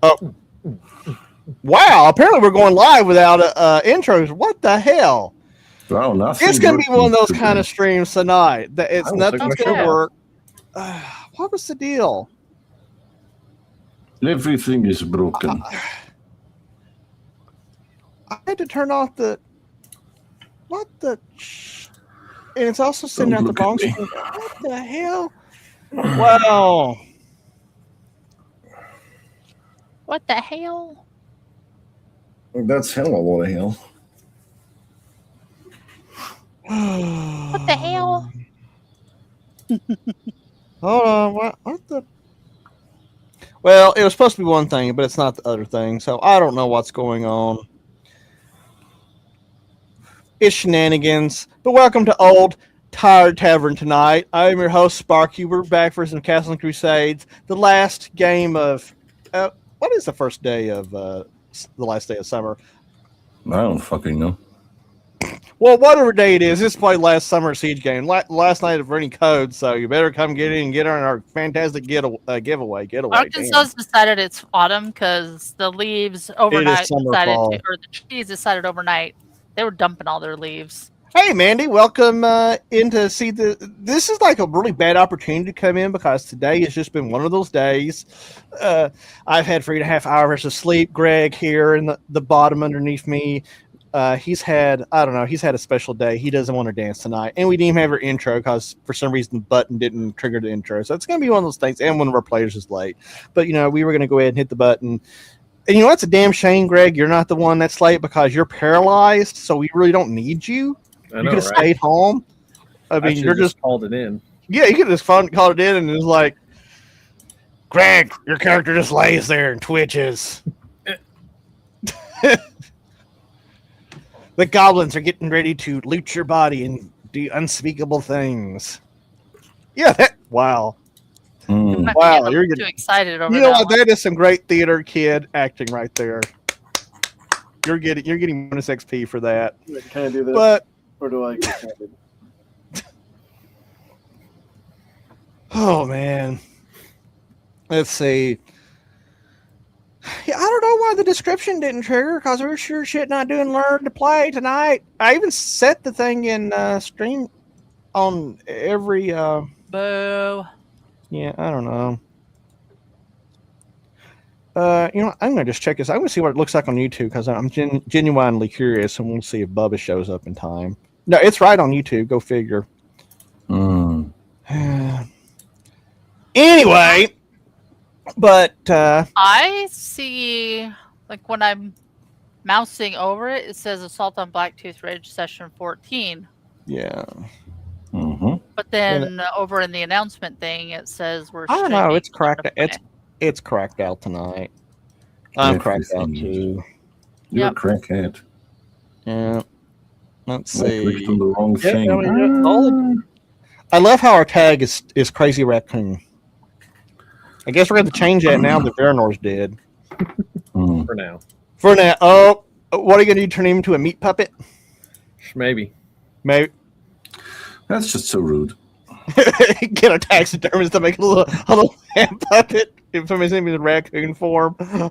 Oh, wow! Apparently, we're going live without intros. What the hell? Wow, nothing. It's gonna be one of those kind of streams tonight that it's nothing's gonna work. What was the deal? Everything is broken. I had to turn off the. What the? And it's also sending out the wrong screen. What the hell? Wow. What the hell? That's hell a lot of hell. What the hell? Hold on. What the? Well, it was supposed to be one thing, but it's not the other thing. So I don't know what's going on. It's shenanigans. But welcome to Old Tired Tavern tonight. I am your host, Sparky. We're back for some Castles Crusades. The last game of... what is the first day of... the last day of summer? I don't fucking know. Well, whatever day it is, this played last summer Siege game. Last night of any code, so you better come get in and get on our fantastic giveaway. Arkansas decided it's autumn because the leaves overnight decided to, or the trees decided overnight they were dumping all their leaves. Hey, Mandy, welcome in to see the. This is like a really bad opportunity to come in because today has just been one of those days. I've had 3.5 hours of sleep. Greg here in the bottom underneath me. He's had a special day. He doesn't want to dance tonight. And we didn't even have our intro because for some reason the button didn't trigger the intro. So it's going to be one of those things. And one of our players is late. But, we were going to go ahead and hit the button. And it's a damn shame, Greg. You're not the one that's late because you're paralyzed. So we really don't need you. You could have stayed home. I mean, you're just called it in. Yeah, you could have just called it in and it was like, Greg, your character just lays there and twitches. The goblins are getting ready to loot your body and do unspeakable things. Yeah, wow. Wow, you're getting too excited over that. You know what? That is some great theater kid acting right there. You're getting bonus XP for that. Can I do this? But or do I get counted? Oh man. Let's see. Yeah, I don't know why the description didn't trigger because we're sure shit not doing learn to play tonight. I even set the thing in stream on every Boo. Yeah, I don't know. I'm gonna just check this. I'm gonna see what it looks like on YouTube because I'm genuinely curious, and we'll see if Bubba shows up in time. No, it's right on YouTube. Go figure. Anyway, but I see, like when I'm mousing over it, it says Assault on Blacktooth Ridge Session 14. Yeah. But then over in the announcement thing, it says we're. I don't know. It's cracked. It's cracked out tonight. I'm cracked out too. You're a crackhead. Yeah. Let's see. Clicked on the wrong thing. I love how our tag is Crazy Raccoon. I guess we're going to change that now that Veranors did. For now. Oh, what are you going to do? Turn him into a meat puppet? Maybe. That's just so rude. Get a taxidermist to make a little hand puppet if somebody's in the raccoon form. I'm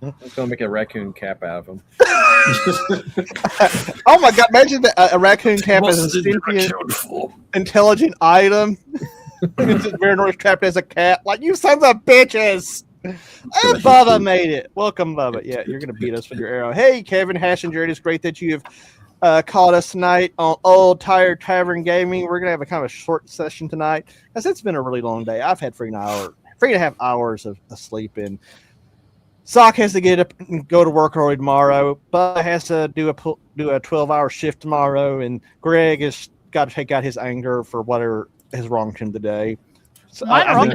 going to make a raccoon cap out of him. Oh my god, imagine a raccoon cap as a sentient, intelligent item. Veranor's trapped as a cat. Like, you sons of bitches! And Bubba made it. Welcome, Bubba. Yeah, you're going to beat us with your arrow. Hey, Kevin Hashinger, it is great that you have caught us tonight on Old Tired Tavern Gaming. We're going to have a kind of a short session tonight because it's been a really long day. I've had 3.5 hours of sleep in. Sock has to get up and go to work early tomorrow. Bubba has to do a 12-hour shift tomorrow, and Greg has got to take out his anger for whatever has wronged him today. So I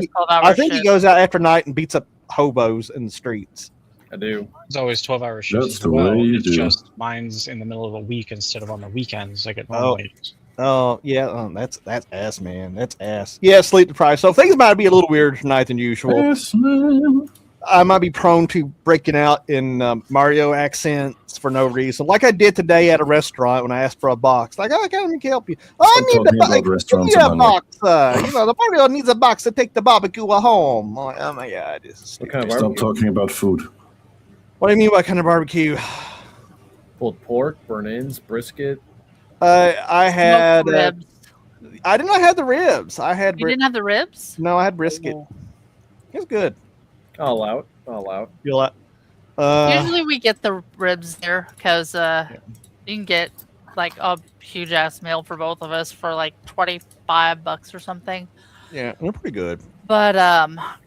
think he goes out after night and beats up hobos in the streets. I do. It's always 12-hour shifts. That's the way you do. Just mine's in the middle of a week instead of on the weekends like it normally is. Oh yeah, that's ass, man. That's ass. Yeah, sleep deprived. So things might be a little weirder tonight than usual. Yes, man. I might be prone to breaking out in Mario accents for no reason, like I did today at a restaurant when I asked for a box. Like, oh, can I help you? Oh, I need a box. The Mario needs a box to take the barbecue home. I'm like, oh my god, this is stupid. Stop talking about food. What do you mean? What kind of barbecue? Pulled pork, burnt-ins, brisket. I had ribs. I did not have the ribs. I had. You didn't have the ribs? No, I had brisket. Oh. It was good. All out. Usually we get the ribs there because you can get like a huge ass meal for both of us for like $25 or something. Yeah, they're pretty good. But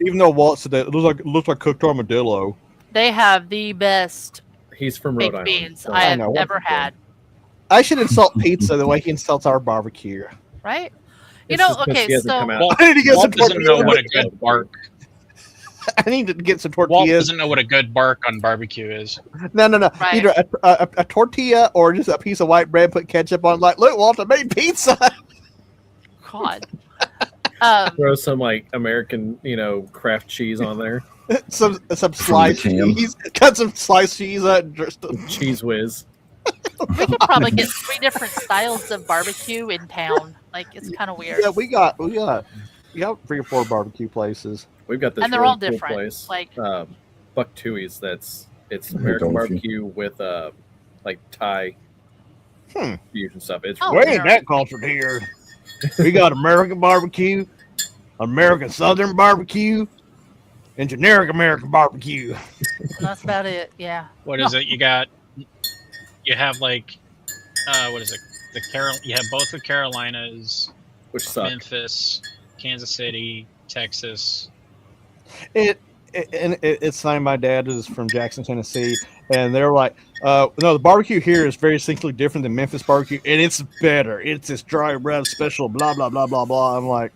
even though Walt said that it looks like cooked armadillo, they have the best. He's from Rhode Island. Beans I have ever had. I should insult pizza the way he insults our barbecue. Right? Okay, so Walt doesn't know what a good bark. I need to get some tortillas. Walt doesn't know what a good bark on barbecue is. No. Right. Either a tortilla or just a piece of white bread, put ketchup on. Like, look, Walt, I made pizza. God. Throw some like American, Kraft cheese on there. some sliced cheese. Cut some sliced cheese out. Cheese whiz. We could probably get 3 different styles of barbecue in town. Like, it's kind of weird. Yeah, we got 3 or 4 barbecue places. We've got this and they're really all cool different. place, like Blacktooth. It's American barbecue with like Thai fusion stuff. It's we ain't that cultured here. We got American barbecue, American Southern barbecue, and generic American barbecue. That's about it. Yeah. What is it? You have like, what is it? You have both the Carolinas, which suck. Memphis, Kansas City, Texas. It's funny. My dad is from Jackson, Tennessee, and they're like, no, the barbecue here is very distinctly different than Memphis barbecue, and it's better. It's this dry rub special, blah blah blah blah blah. I'm like,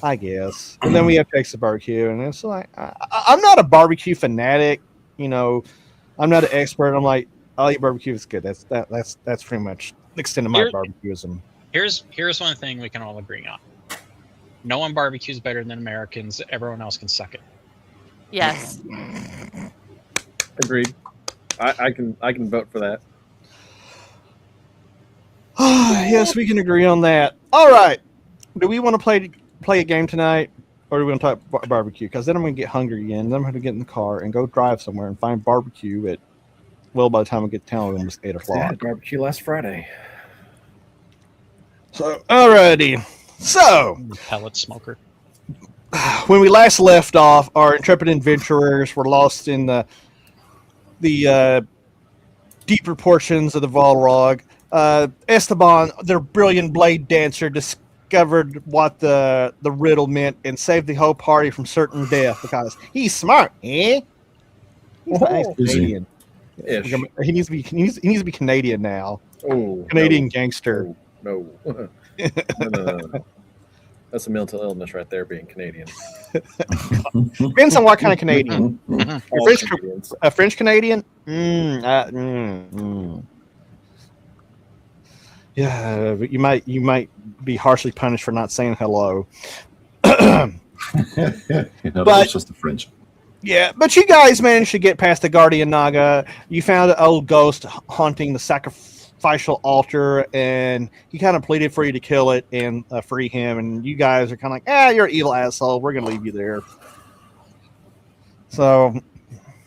I guess. And then we have Texas barbecue, and it's like, I'm not a barbecue fanatic. I'm not an expert. I'm like, I'll eat barbecue. It's good. That's pretty much the extent of my barbecuism. Here's one thing we can all agree on. No one barbecues better than Americans. Everyone else can suck it. Yes. Agreed. I can vote for that. Yes, we can agree on that. All right. Do we want to play a game tonight, or do we want to talk barbecue? Because then I'm going to get hungry again. Then I'm going to get in the car and go drive somewhere and find barbecue at. Well, by the time we get to town, it's almost 8 o'clock. I had barbecue last Friday. So, alrighty. So, pellet smoker. When we last left off, our intrepid adventurers were lost in the deeper portions of the Volrog. Esteban, their brilliant blade dancer, discovered what the riddle meant and saved the whole party from certain death because he's smart, eh? He's Canadian. He needs to be Canadian now. Oh, Canadian gangster. No. No. That's a mental illness right there, being Canadian. Depends on what kind of Canadian. A French Canadian? Yeah, but you might be harshly punished for not saying hello. That's just the French. Yeah, but you guys managed to get past the Guardian Naga. You found an old ghost haunting the sacrificial altar, and he kind of pleaded for you to kill it and free him. And you guys are kind of like, you're an evil asshole. We're going to leave you there. So,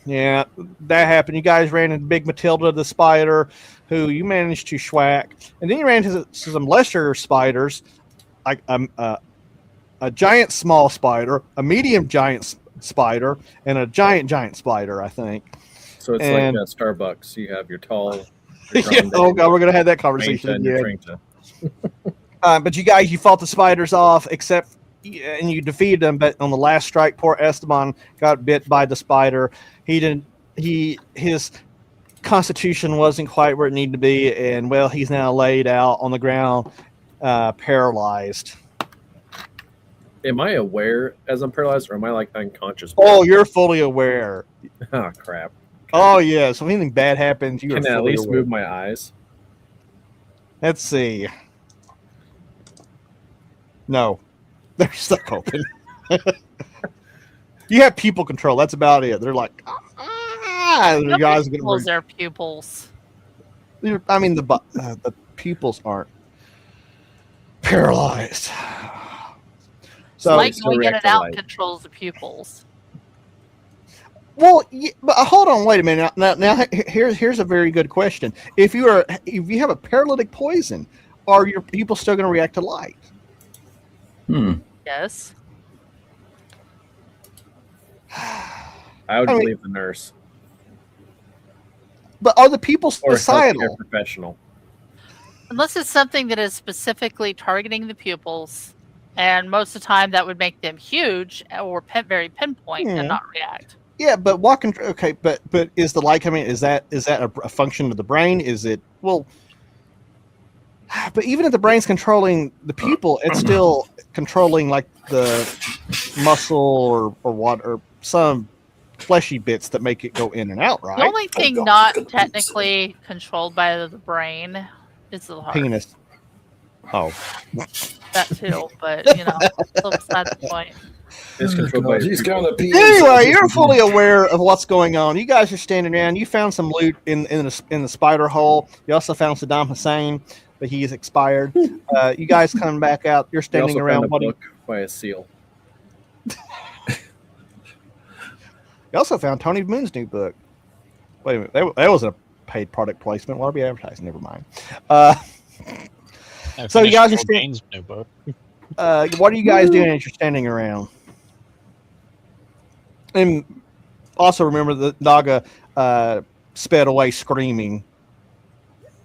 yeah, that happened. You guys ran into Big Matilda the spider, who you managed to schwack. And then you ran into some lesser spiders, like a giant small spider, a medium giant spider, and a giant spider, I think. So it's like Starbucks. You have your tall. Oh god, we're gonna have that conversation again. But you fought the spiders off, and you defeated them. But on the last strike, poor Esteban got bit by the spider. His constitution wasn't quite where it needed to be, and he's now laid out on the ground, paralyzed. Am I aware as I'm paralyzed, or am I like unconscious? Oh, you're fully aware. Oh crap. Oh yeah. So if anything bad happens, you can at least move my eyes. Let's see. No, they're stuck open. You have pupil control. That's about it. They're like, the guys are close their pupils. I mean, the pupils aren't paralyzed. So light going in and out controls the pupils. Well, yeah, but hold on, wait a minute. Now here's a very good question. If you have a paralytic poison, are your pupils still going to react to light? Yes. I would believe the nurse. But are the pupils or societal? Professional. Unless it's something that is specifically targeting the pupils, and most of the time that would make them huge or very pinpoint and not react. Yeah, but okay, but is the light coming? Is that a function of the brain? Is it well? But even if the brain's controlling the pupil, it's still controlling like the muscle or what or some fleshy bits that make it go in and out, right? The only thing not technically controlled by the brain is the heart. Penis. Oh, that too, but still beside the point. It's controlled by anyway, you're fully aware of what's going on. You guys are standing around. You found some loot in the spider hole. You also found Saddam Hussein, but he is expired. You guys coming back out. You're standing around. Found a book by a seal. You also found Tony Moon's new book. Wait a minute, that wasn't a paid product placement. Why are we advertising? Never mind. So you guys are standing. What are you guys doing as you're standing around? And also remember that Naga sped away screaming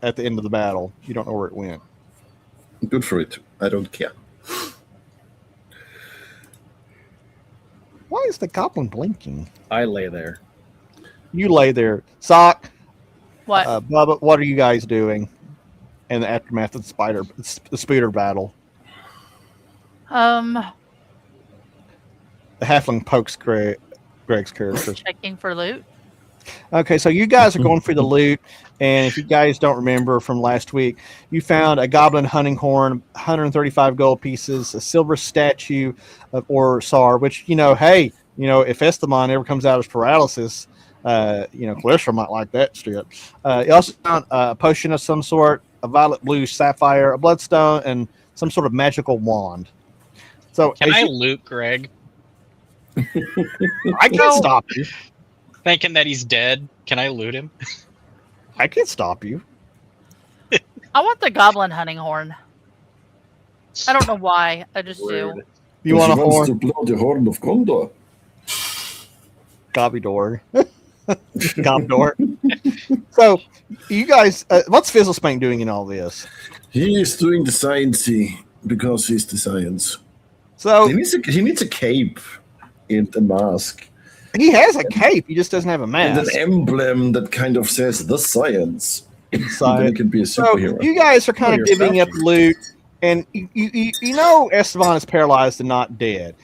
at the end of the battle. You don't know where it went. Good for it. I don't care. Why is the goblin blinking? I lay there. You lay there. Sock. What? Bubba, what are you guys doing in the aftermath of the speeder battle? The halfling pokes Greg's character. Checking for loot. Okay, so you guys are going through the loot, and if you guys don't remember from last week, you found a goblin hunting horn, 135 gold pieces, a silver statue of Orsar, which, hey, if Estamon ever comes out as paralysis, Clarissa might like that strip. You also found a potion of some sort, a violet blue sapphire, a bloodstone, and some sort of magical wand. So can I loot Greg? I can't stop you. Thinking that he's dead, can I loot him? I can't stop you. I want the goblin hunting horn. I don't know why. I just do. You want a horn? To blow the horn of Gondor. Gobidor. Gobdor. So, you guys, what's Fizzlespank doing in all this? He is doing the sciencey because he's the science. So he needs a cape and a mask. He has a cape. He just doesn't have a mask. And an emblem that kind of says the science. Then he can be a superhero. So you guys are kind of divvying up loot, and you know Esteban is paralyzed and not dead.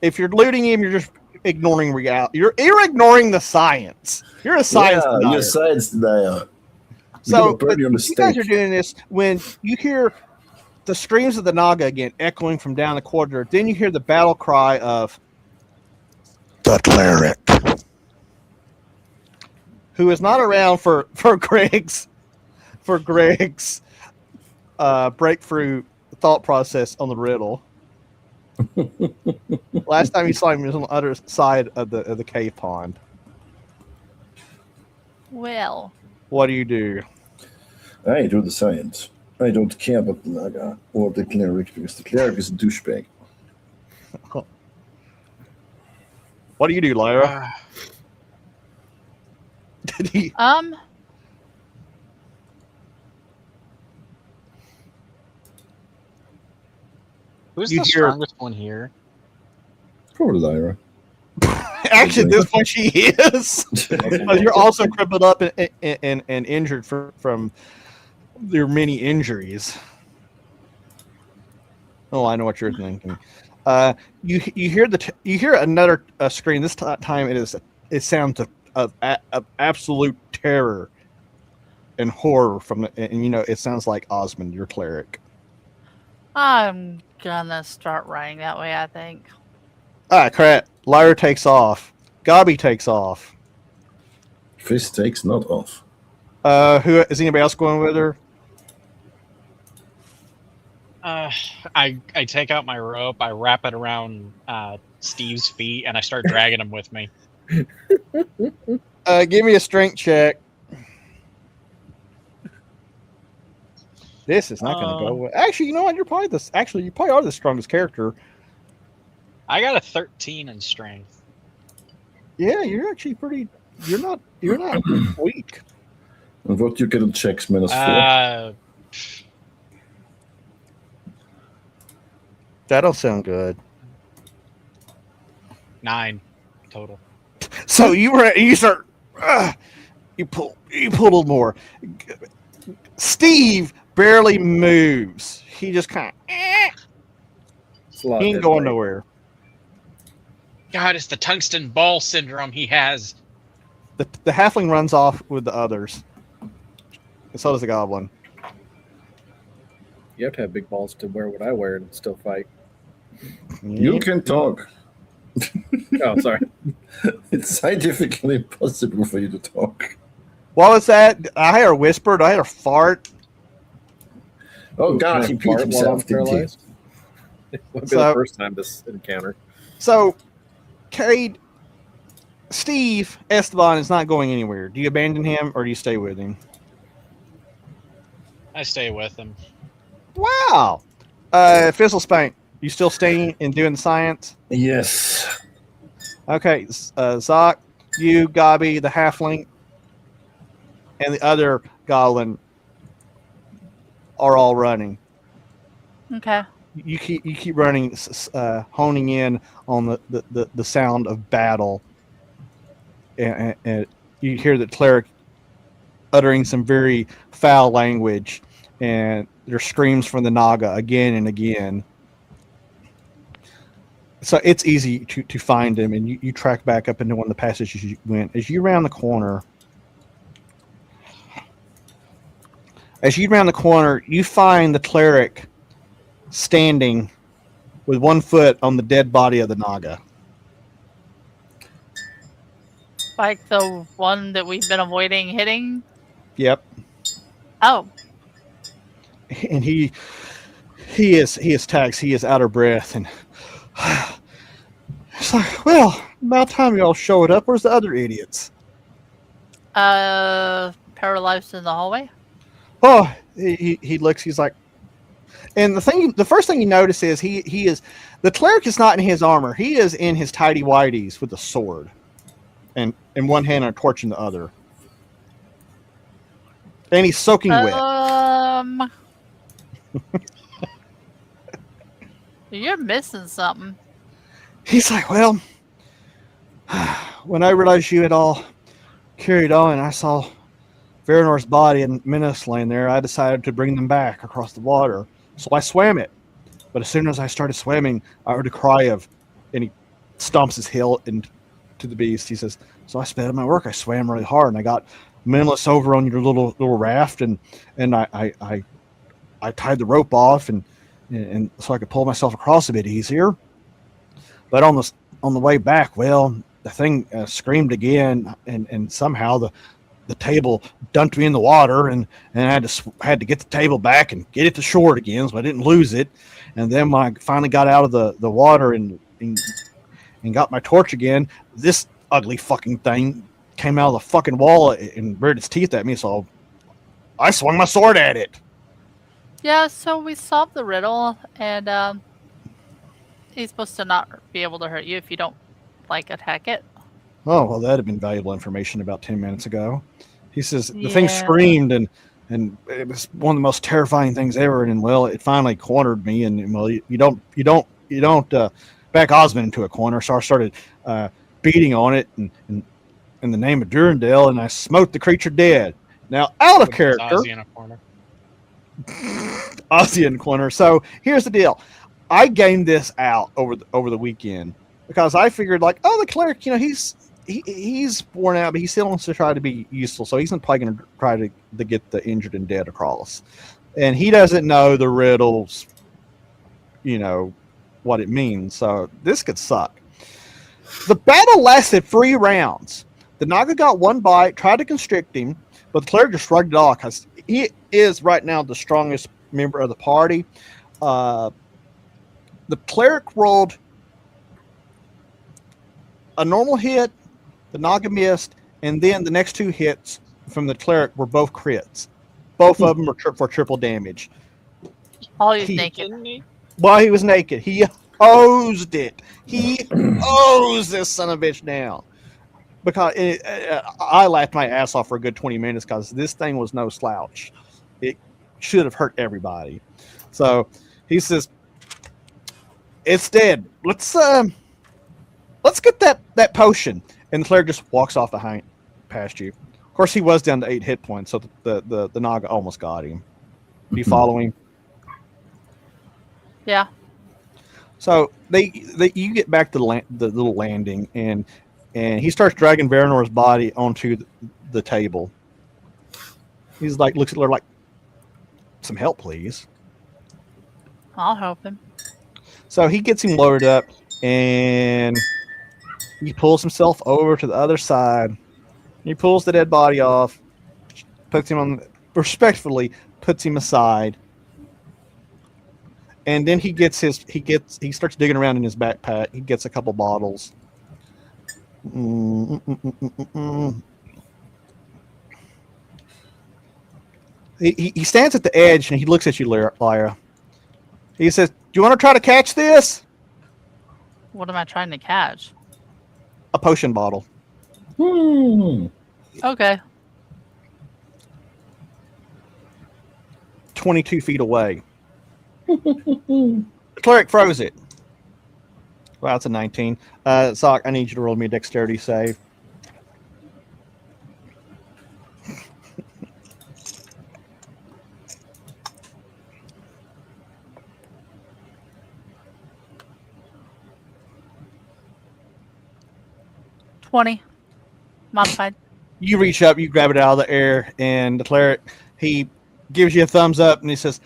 If you're looting him, you're just ignoring reality. You're ignoring the science. You're a science denier. You're a science denier. So you guys are doing this when you hear the screams of the Naga again echoing from down the corridor. Then you hear the battle cry of the cleric, who is not around for Greg's breakthrough thought process on the riddle. Last time you saw him, he was on the other side of the cave pond. Well, what do you do? I do the science. I don't care about the Naga or the cleric because the cleric is a douchebag. What do you do, Lyra? Did he? Who's the strongest one here? Probably Lyra. Actually, at this point, she is. You're also crippled up and injured from your many injuries. Oh, I know what you're thinking. You hear another scream. This time it sounds of absolute terror and horror and it sounds like Osmond, your cleric. I'm gonna start running that way, I think. Ah, crap! Lyra takes off. Gabi takes off. Fist takes not off. Who is anybody else going with her? I take out my rope, I wrap it around Steve's feet, and I start dragging him with me. Give me a strength check. This is not going to go well. Actually, you know what? You probably are the strongest character. I got a 13 in strength. Yeah, you're actually pretty. You're not weak. And what you get on checks -4? That don't sound good. 9 total. So you start. You pull a little more. Steve barely moves. He just kind of. He ain't going nowhere. God, it's the tungsten ball syndrome he has. The halfling runs off with the others. And so does the goblin. You have to have big balls to wear what I wear and still fight. You can talk. Oh, sorry. It's scientifically impossible for you to talk. What was that? I heard a whisper. I heard a fart. Oh God, he peed himself, didn't he? It won't be the first time this encounter. So, Cade, Steve Esteban is not going anywhere. Do you abandon him or do you stay with him? I stay with him. Wow. Fizzle Spank, you still staying and doing the science? Yes. Okay, Zoc, you, Gabi, the halfling, and the other goblin are all running. Okay. You keep running, honing in on the sound of battle, and you hear the cleric uttering some very foul language, and there are screams from the Naga again and again. So it's easy to find him, and you track back up into one of the passages you went. As you round the corner, you find the cleric standing with one foot on the dead body of the Naga. Like the one that we've been avoiding hitting? Yep. Oh. And he is taxed. He is out of breath, and it's like, well, about time y'all showed up. Where's the other idiots? Paralyzed in the hallway. Oh, he looks. He's like, and the first thing you notice is he is the cleric is not in his armor. He is in his tidy whities with a sword, and in one hand and a torch in the other, and he's soaking wet. You're missing something. He's like, well, when I realized you had all carried on and I saw Veranor's body and Minos laying there, I decided to bring them back across the water. So I swam it. But as soon as I started swimming, I heard a cry of, and he stomps his heel into the beast. He says, so I sped up my work. I swam really hard and I got Minos over on your little raft, and I tied the rope off and so I could pull myself across a bit easier. But on the way back, well, the thing screamed again, and somehow the table dunked me in the water, and I had to get the table back and get it to shore again, so I didn't lose it. And then when I finally got out of the water and got my torch again, this ugly fucking thing came out of the fucking wall and bared its teeth at me, so I swung my sword at it. Yeah, so we solved the riddle, and he's supposed to not be able to hurt you if you don't, attack it. Oh, well, that'd have been valuable information about 10 minutes ago. He says the thing screamed, and it was one of the most terrifying things ever, and, well, it finally cornered me, and, well, you don't back Osmond into a corner, so I started beating on it in the name of Durandale, and I smote the creature dead. Now, out of character... Ozzy in a corner. Ozzy in the corner. So here's the deal. I gamed this out over the weekend because I figured, the cleric, he's worn out, but he still wants to try to be useful. So he's probably going to try to get the injured and dead across. And he doesn't know the riddles, what it means. So this could suck. The battle lasted 3 rounds. The Naga got 1 bite, tried to constrict him, but the cleric just shrugged it off because he is right now the strongest member of the party. The cleric rolled a normal hit, the Naga missed, and then the next 2 hits from the cleric were both crits. Both of them were for triple damage. All he's naked. While he was naked, he hosed it. He hosed this son of a bitch now. Because I laughed my ass off for a good 20 minutes because this thing was no slouch. It should have hurt everybody. So he says, "It's dead. Let's get that potion." And the cleric just walks off past you. Of course, he was down to 8 hit points, so the Naga almost got him. Do you follow him? Yeah. So you get back to the little landing, and he starts dragging Veranor's body onto the table. He's like, looks at her like, "Some help, please." I'll help him. So he gets him lowered up, and he pulls himself over to the other side. He pulls the dead body off, puts him respectfully puts him aside. And then he starts digging around in his backpack. He gets a couple bottles. He stands at the edge and he looks at you, Lyra. He says, "Do you want to try to catch this?" What am I trying to catch? A potion bottle. Okay. 22 feet away. The cleric throws it. Wow, that's a 19. Sock, I need you to roll me a dexterity save. Modified. You reach up, you grab it out of the air, and the cleric, he gives you a thumbs up, and he says,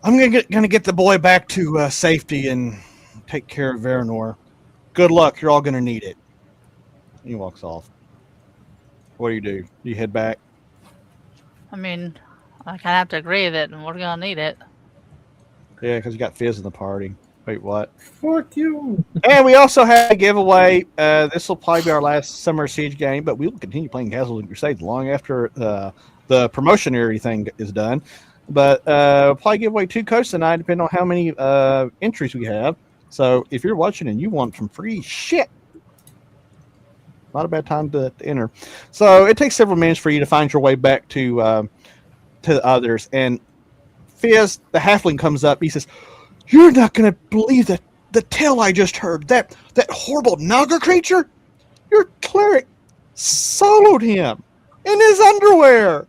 "I'm gonna get the boy back to safety and take care of Veranor. Good luck. You're all gonna need it." He walks off. What do? Do you head back? I mean, I kind of have to agree that we're gonna need it. Yeah, because you got Fizz in the party. Wait, what? Fuck you. And we also have a giveaway. This will probably be our last Summer Siege game, but we will continue playing Castles Crusades long after the promotionary thing is done. But we'll probably give away 2 codes tonight, depending on how many entries we have. So if you're watching and you want some free shit, not a bad time to enter. So it takes several minutes for you to find your way back to the others. And Fizz, the halfling, comes up. He says, "You're not going to believe the tale I just heard. That horrible Naga creature? Your cleric soloed him in his underwear.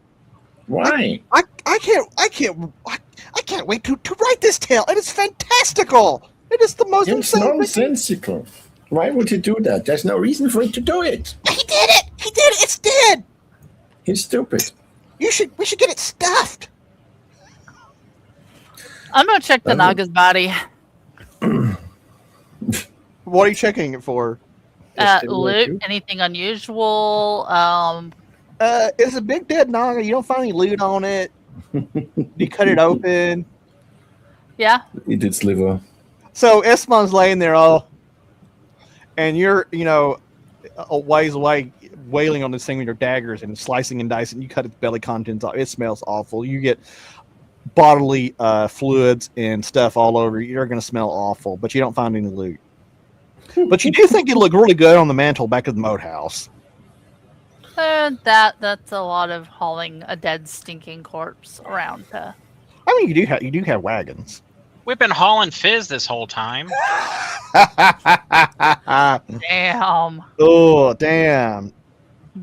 Why? I can't wait to write this tale. It is fantastical. It is the most It's insane nonsensical. Why would he do that? There's no reason for him to do it. He did it. It's dead. He's stupid. We should get it stuffed." I'm gonna check the Naga's body. What are you checking it for? Loot, anything unusual? It's a big dead Naga. You don't find any loot on it. You cut it open. Yeah. He did sliver. So Esmon's laying there and you're, a ways away wailing on this thing with your daggers and slicing and dicing. You cut its belly contents off. It smells awful. You get bodily fluids and stuff all over. You're going to smell awful, but you don't find any loot. But you do think it'd look really good on the mantle back of the moat house. That's a lot of hauling a dead, stinking corpse around. I mean, you do have wagons. We've been hauling Fizz this whole time. Damn. Oh, damn.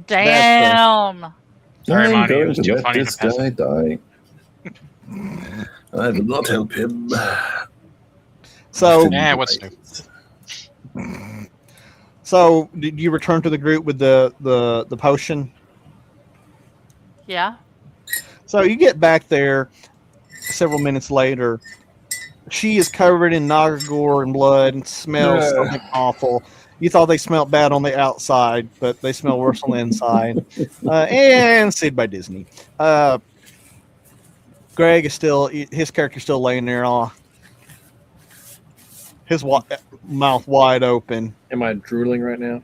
Damn. Sorry, I'm Monty, it going was to too let funny this to pass. guy die. I will not help him. So, Yeah, what's new? So, did you return to the group with the potion? Yeah. So you get back there several minutes later. She is covered in Naga gore and blood and smells something awful. You thought they smelled bad on the outside, but they smell worse on the inside. And saved by Disney. Greg is still, his character's still laying there, his mouth wide open. Am I drooling right now?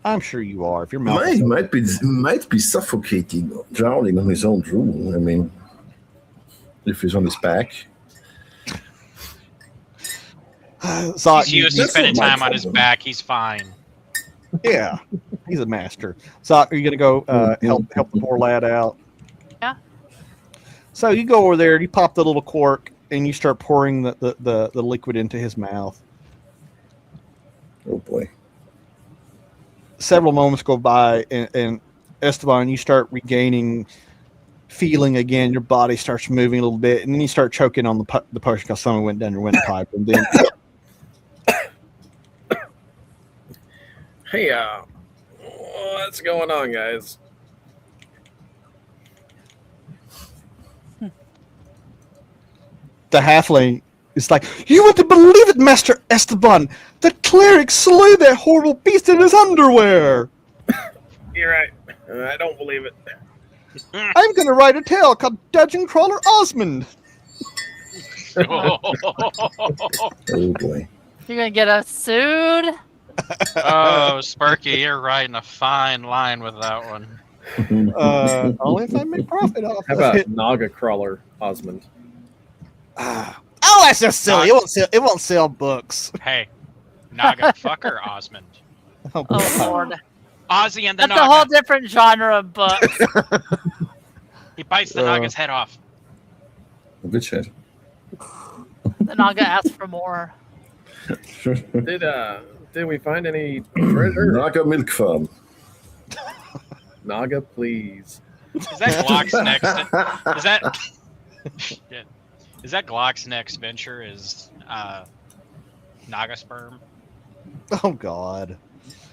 I'm sure you are. If your mouth is might be suffocating, drowning on his own drool. I mean, if he's on his back. Zoc, He's used to spending time on his back. He's fine. Yeah, he's a master. Zoc, are you going to go help the poor lad out? Yeah. So you go over there, you pop the little cork, and you start pouring the liquid into his mouth. Oh, boy. Several moments go by, and Esteban, you start regaining feeling again. Your body starts moving a little bit, and then you start choking on the potion because someone went down your windpipe. And then, Hey, what's going on, guys? the halfling is like, "You wouldn't believe it, Master Esteban! The cleric slew that horrible beast in his underwear! You're right. I don't believe it. I'm going to write a tale called Dungeon Crawler Osmond." Oh, boy. You're gonna get us sued. Oh, Sparky, you're riding a fine line with that one. Only if I make profit off How of about it. Naga Crawler Osmond? Oh, that's just silly. It won't sell books. Hey, Naga fucker Osmond. Oh, Oh Lord, Ozzy and the that's a whole Naga. different genre of book. He bites the Naga's head off. Good shit. The Naga asks for more. Did we find any treasure? Naga Milk Farm. Naga, please. Is that Glock's next? Is that? Yeah. Is that Glock's next venture? Is Naga sperm? Oh God.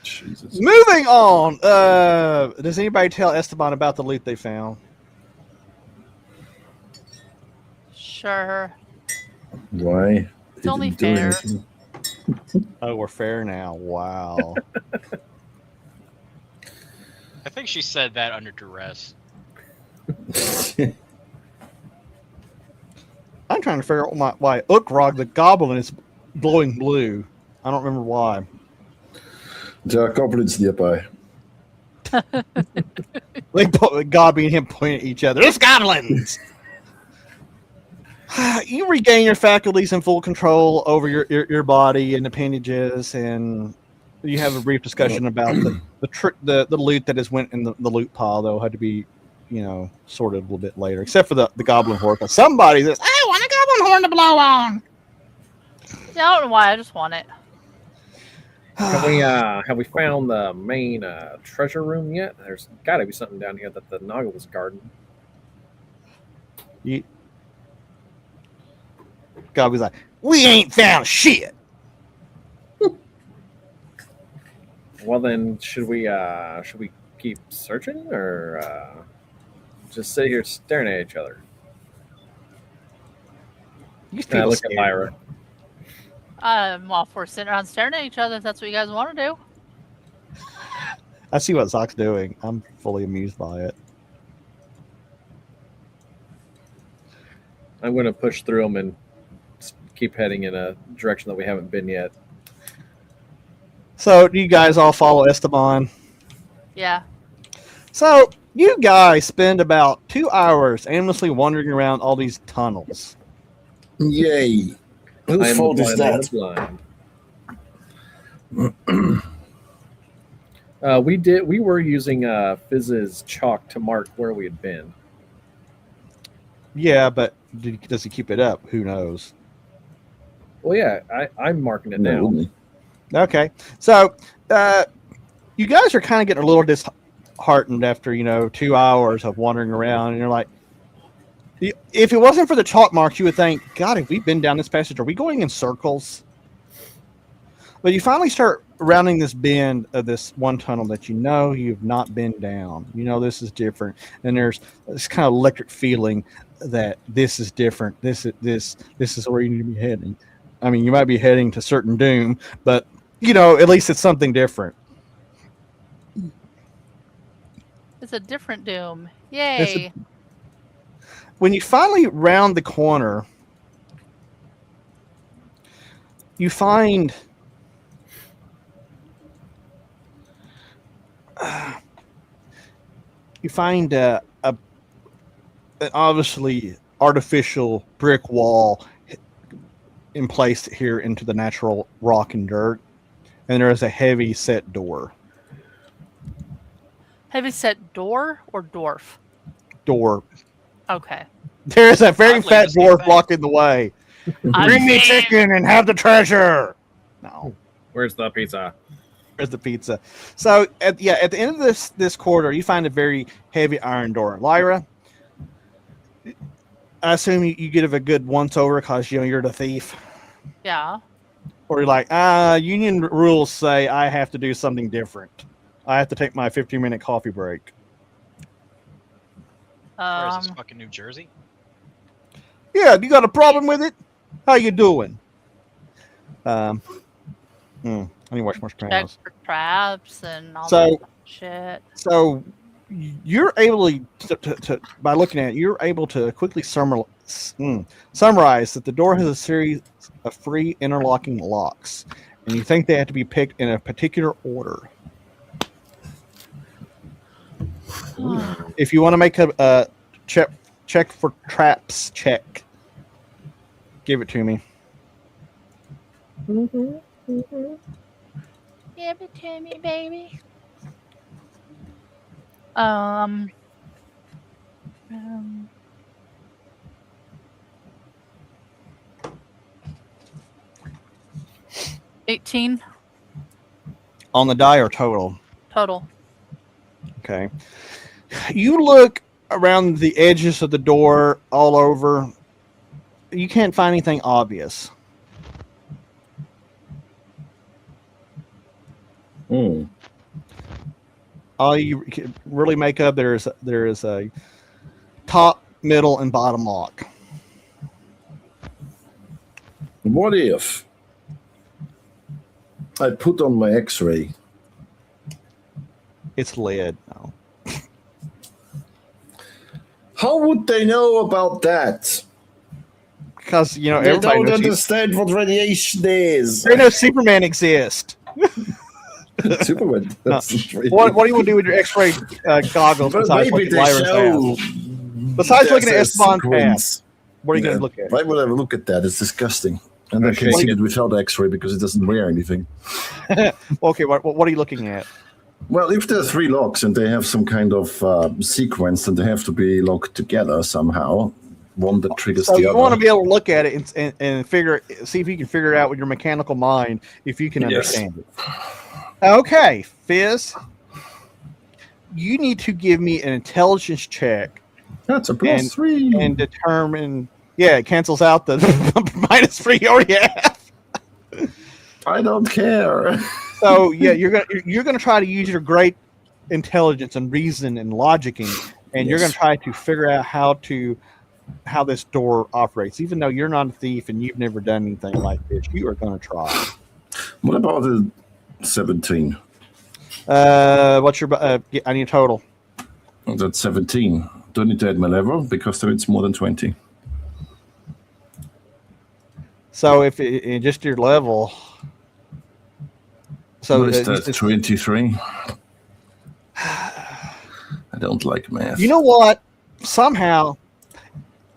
Jesus. Moving on. Does anybody tell Esteban about the loot they found? Sure. Why? It's only Didn't do fair. anything. Oh, we're fair now. Wow. I think she said that under duress. I'm trying to figure out why Ukrog the goblin is glowing blue. I don't remember why. There are goblins nearby. Like Gobby and him pointing at each other. It's goblins! You regain your faculties and full control over your body and appendages, and you have a brief discussion about the loot that has went in the loot pile, though, had to be, sorted a little bit later, except for the goblin horn. Because somebody says, "I want a goblin horn to blow on." Yeah, I don't know why. I just want it. Have we found the main treasure room yet? There's got to be something down here that the Naga was guarding. Gobby's like, "We ain't found shit." Well, then, should we keep searching or just sit here staring at each other? These And I people look at scare Lyra. me. Well, if we're sitting around staring at each other, if that's what you guys want to do. I see what Zoc's doing. I'm fully amused by it. I'm going to push through them and keep heading in a direction that we haven't been yet. So, do you guys all follow Esteban? Yeah. So, you guys spend about 2 hours aimlessly wandering around all these tunnels. Yay. I Whose am fault is blind, blind. We were using Fizz's chalk to mark where we had been. Yeah, but does he keep it up? Who knows? Well, yeah, I'm marking it No, down. only. Okay, so you guys are kind of getting a little disheartened after 2 hours of wandering around, and you're like, if it wasn't for the chalk marks, you would think, God, have we been down this passage? Are we going in circles? But you finally start rounding this bend of this one tunnel that you've not been down. This is different, and there's this kind of electric feeling that this is different. This is where you need to be heading. I mean, you might be heading to certain doom, but at least it's something different. It's a different Doom. Yay. When you finally round the corner, you find an obviously artificial brick wall in place here into the natural rock and dirt, and there is a heavy set door. Heavy set door or dwarf? Door. Okay. There is a very Oddly, fat the same dwarf thing. blocking the way. Bring me chicken and have the treasure. No. Where's the pizza? Where's the pizza? So at the end of this corridor, you find a very heavy iron door. Lyra, I assume you give a good once over because you're the thief, Yeah. or you're like, union rules say I have to do something different. I have to take my 15-minute coffee break. Where is this fucking New Jersey? Yeah, you got a problem with it? How you doing? I need to watch more Check Sopranos. for traps and all So- that shit. So you're able to by looking at it, you're able to quickly summarize that the door has a series of free interlocking locks, and you think they have to be picked in a particular order. If you want to make a check for traps check, give it to me. Give it to me, baby. 18 On the die or total? total. Okay. You look around the edges of the door all over. You can't find anything obvious. All you can really make up there is a top, middle, and bottom lock. What if I put on my X-ray? It's lead. No. How would they know about that? Because They everybody don't knows understand what radiation is. they know Superman exists. Superman. What do you want to do with your X-ray goggles But besides maybe looking at they Lyra's show. ass? Besides looking at there's a Esteban Pass, sequence. what are you going Yeah. to look at? Why would I look at that? It's disgusting. And I can Okay. see it without X-ray because it doesn't wear anything. Okay, what are you looking at? Well, if there are three locks and they have some kind of sequence, then they have to be locked together somehow. One that triggers So the you other. want to be able to look at it and see if you can figure it out with your mechanical mind, if you can Yes. understand it. Okay, Fizz, you need to give me an intelligence check That's a plus 3. and determine. Yeah, it cancels out the -3 you already have. I don't care. So yeah, you're gonna try to use your great intelligence and reason and logicking, and you're Yes. gonna try to figure out how this door operates. Even though you're not a thief and you've never done anything like this, you are gonna try. What about the 17? What's your? I need a total. That's 17. Don't need to add my level because then it's more than 20. So if in just your level. So What is that? 23? I don't like math. you know what? Somehow,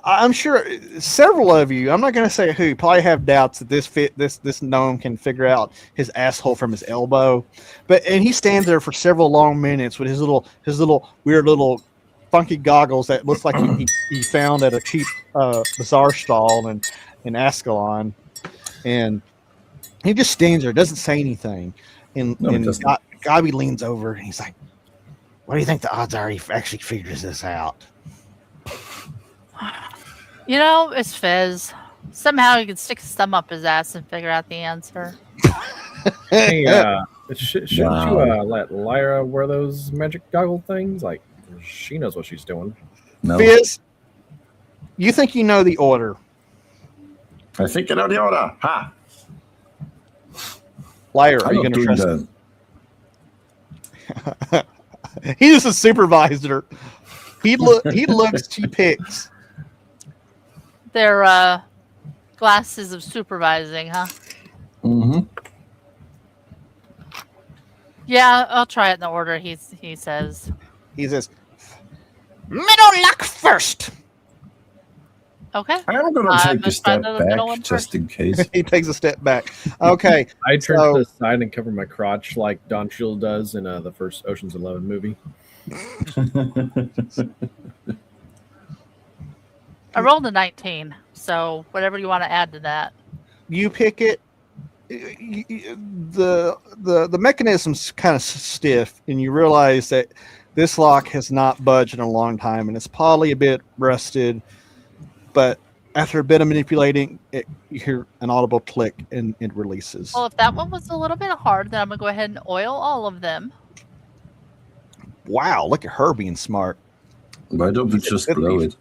I'm sure several of you. I'm not going to say who. Probably have doubts that this gnome can figure out his asshole from his elbow, and he stands there for several long minutes with his little weird little funky goggles that looks like he found at a cheap bazaar stall in Ascalon, and he just stands there, doesn't say anything, and No, he doesn't. Gabi leans over and he's like, "What do you think the odds are he actually figures this out?" It's Fizz. Somehow he can stick his thumb up his ass and figure out the answer. Hey, shouldn't you Wow. let Lyra wear those magic goggle things? Like, she knows what she's doing. No. Fizz, you think you know the order. I think I know the order. Ha! Liar, are I'm you not going to doing trust that. him? He's a supervisor. He looks, he picks. They're glasses of supervising, huh? Mm-hmm. Yeah, I'll try it in the order he says. He says, middle lock first. Okay. I'm going to take a let's try step the middle one back just first. in case. He takes a step back. Okay. I turn So- to the side and cover my crotch like Don Cheadle does in the first Ocean's 11 movie. I rolled a 19, so whatever you want to add to that. You pick it. The mechanism's kind of stiff, and you realize that this lock has not budged in a long time, and it's probably a bit rusted. But after a bit of manipulating, you hear an audible click, and it releases. Well, if that one was a little bit hard, then I'm going to go ahead and oil all of them. Wow, look at her being smart. Why don't we just blow it?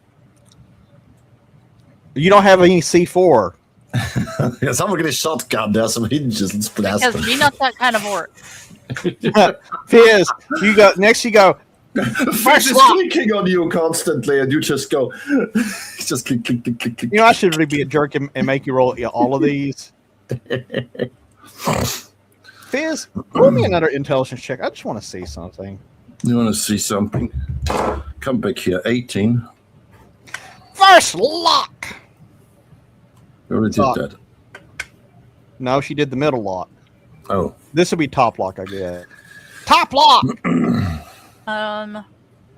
You don't have any C4. Yeah, someone get a shotgun. There's some hinges. Let's blast Because them. me not that kind of orc. Fizz, you go next. You go. Fish is lock. clicking on you constantly, and you just go, just click, click, click, click, click. You know, I should really be a jerk and make you roll all of these. Fizz, roll me another intelligence check. I just want to see something. You want to see something? Come back here. 18. First lock. We already did Lock. that. No, she did the middle lock. Oh, This will be top lock, I guess. Top lock. I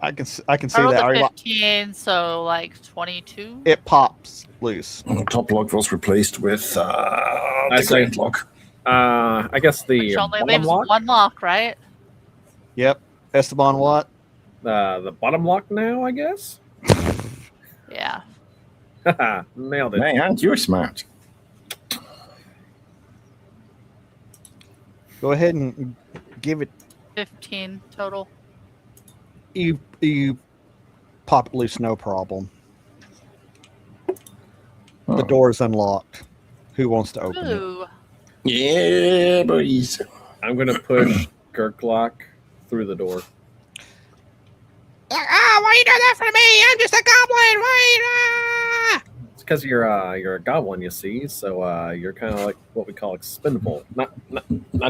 I can see rolled that. a Are you- 15, so like 22. It pops loose. top lock was replaced with the see. grand lock. I guess the Which only bottom leaves lock. one lock, right? Yep. Esteban, what? The bottom lock now, I guess. Yeah. Nailed it. Man, aren't you smart? Go ahead and give it. 15 total. You pop it loose, no problem. The Oh. door is unlocked. Who wants to open it? Ooh. Yeah, boys. I'm gonna push Gurklock through the door. Ah, why you doing that for me? I'm just a goblin. Wait. It's because you're a goblin, you see. So you're kind of like what we call expendable. Not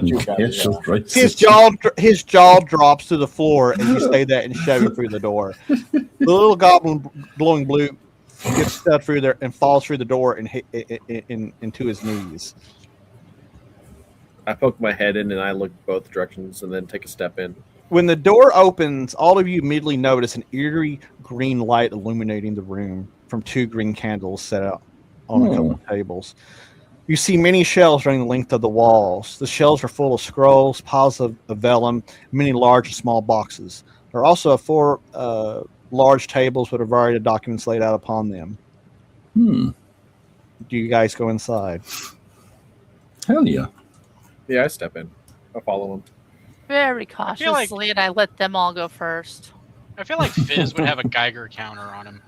you guys. It's just right. His jaw drops to the floor, and you say that and shove him through the door. The little goblin, glowing blue, gets stuck through there and falls through the door and hit into his knees. I poke my head in and I look both directions and then take a step in. When the door opens, all of you immediately notice an eerie green light illuminating the room from two green candles set out on a couple of tables. You see many shelves running the length of the walls. The shelves are full of scrolls, piles of vellum, many large and small boxes. There are also 4 large tables with a variety of documents laid out upon them. Do you guys go inside? Hell yeah. Yeah, I step in. I follow him. Very feel like- cautiously, and I let them all go first. I feel like Fizz would have a Geiger counter on him.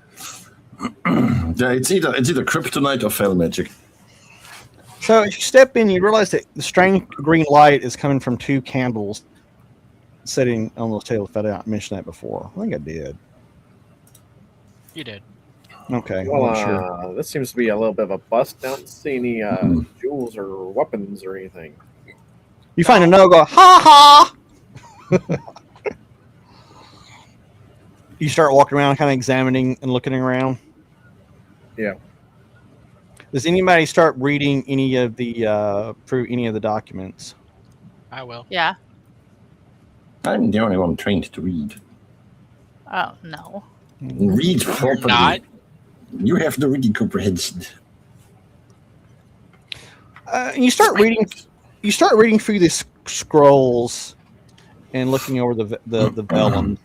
Yeah, it's either kryptonite or fell magic. So as you step in, you realize that the strange green light is coming from 2 candles sitting on those tables. If I didn't mention that before, I think I did. You did. Okay, Well, I'm not sure. this seems to be a little bit of a bust. Don't see any jewels or weapons or anything. You find a note, go, ha ha! You start walking around, kind of examining and looking around. Yeah. Does anybody start reading any of the through any of the documents? I will. Yeah. I'm the only one trained to read. Oh, no. Read properly. Not. You have the reading comprehension. And you start reading. You start reading through these scrolls and looking over the vellum.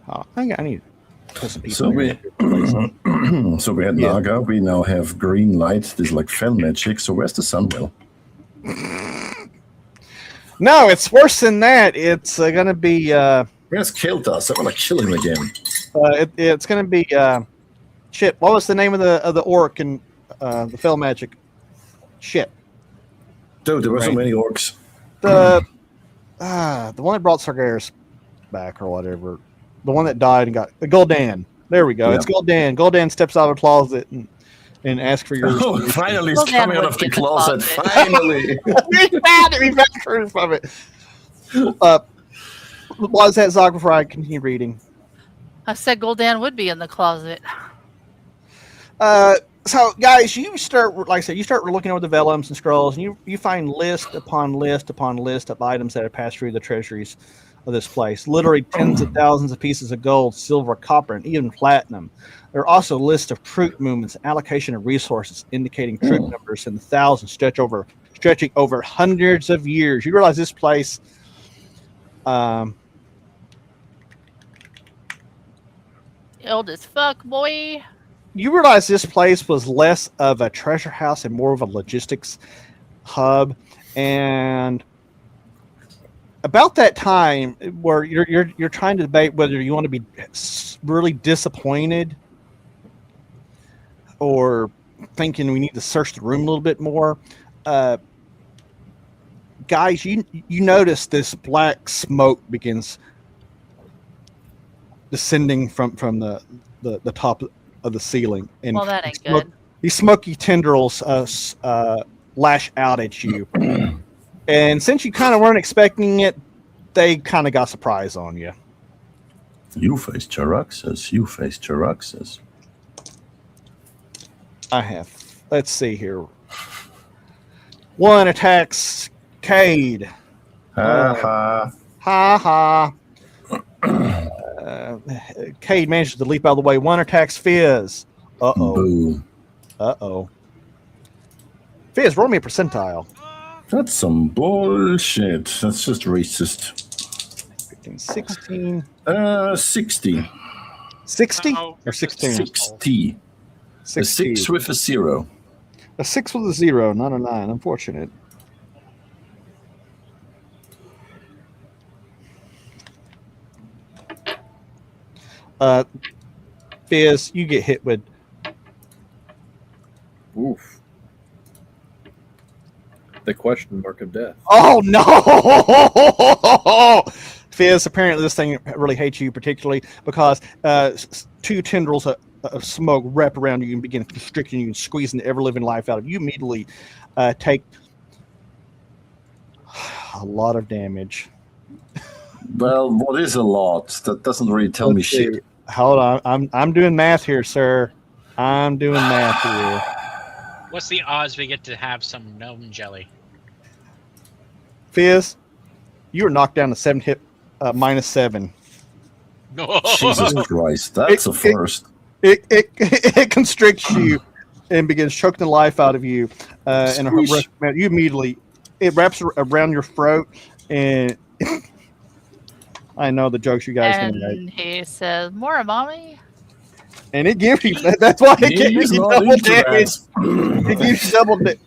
Oh, I need to put some people. So we had Yeah. Naga. We now have green light. This is like fell magic. So where's the sunwell? No, it's worse than that. It's going to be. Where's Kiltas? I want to kill him again. It's going to be. Shit. What was the name of the orc in the Fell Magic ship. Dude, there were so many orcs. The one that brought Sargeras back or whatever. The one that died and got the Gul'dan. There we go. Yeah. It's Gul'dan. Gul'dan steps out of the closet and asks for your. Oh, finally, he's coming out of the closet. Finally, we found it. We found proof of it. Why is that, Zog? Before I continue reading, I said Gul'dan would be in the closet. So, guys, you start, like I said, you start looking over the vellums and scrolls, and you find list upon list upon list of items that have passed through the treasuries of this place. Literally tens of thousands of pieces of gold, silver, copper, and even platinum. There are also lists of troop movements, allocation of resources, indicating troop numbers in the thousands, stretching over hundreds of years. You realize this place, old as fuck, boy. You realize this place was less of a treasure house and more of a logistics hub, and about that time where you're trying to debate whether you want to be really disappointed or thinking we need to search the room a little bit more, guys, you notice this black smoke begins descending from the top of the ceiling, and well, that ain't good. These smoky tendrils lash out at you, and since you kind of weren't expecting it, they kind of got surprise on you. You face Charaxus. You face Charaxus. I have. Let's see here. One attacks Cade. Ha ha. Cade manages to leap out of the way. One attacks Fizz. Boo. Fizz, roll me a percentile. That's some bullshit. That's just racist. 15, 16. 60. 60 or 16? 60. 60. A 6 with a 0. A 6 with a 0, not a 9. Unfortunate. Fizz, you get hit with. Oof. The question mark of death. Oh no! Fizz, apparently this thing really hates you particularly because two tendrils of smoke wrap around you and begin constricting you and squeezing the ever-living life out of you. You immediately take a lot of damage. Well, what is a lot? That doesn't really tell me shit. Hold on, I'm doing math here, sir. I'm doing math here. What's the odds we get to have some gnome jelly? Fizz, you were knocked down to 7 hit, -7. Jesus Christ, that's a first. It constricts you and begins choking the life out of you. And you immediately, it wraps around your throat, and I know the jokes you guys can make. And he says, "More, mommy." And it gives you. That's why it gives you double damage. It gives you double damage.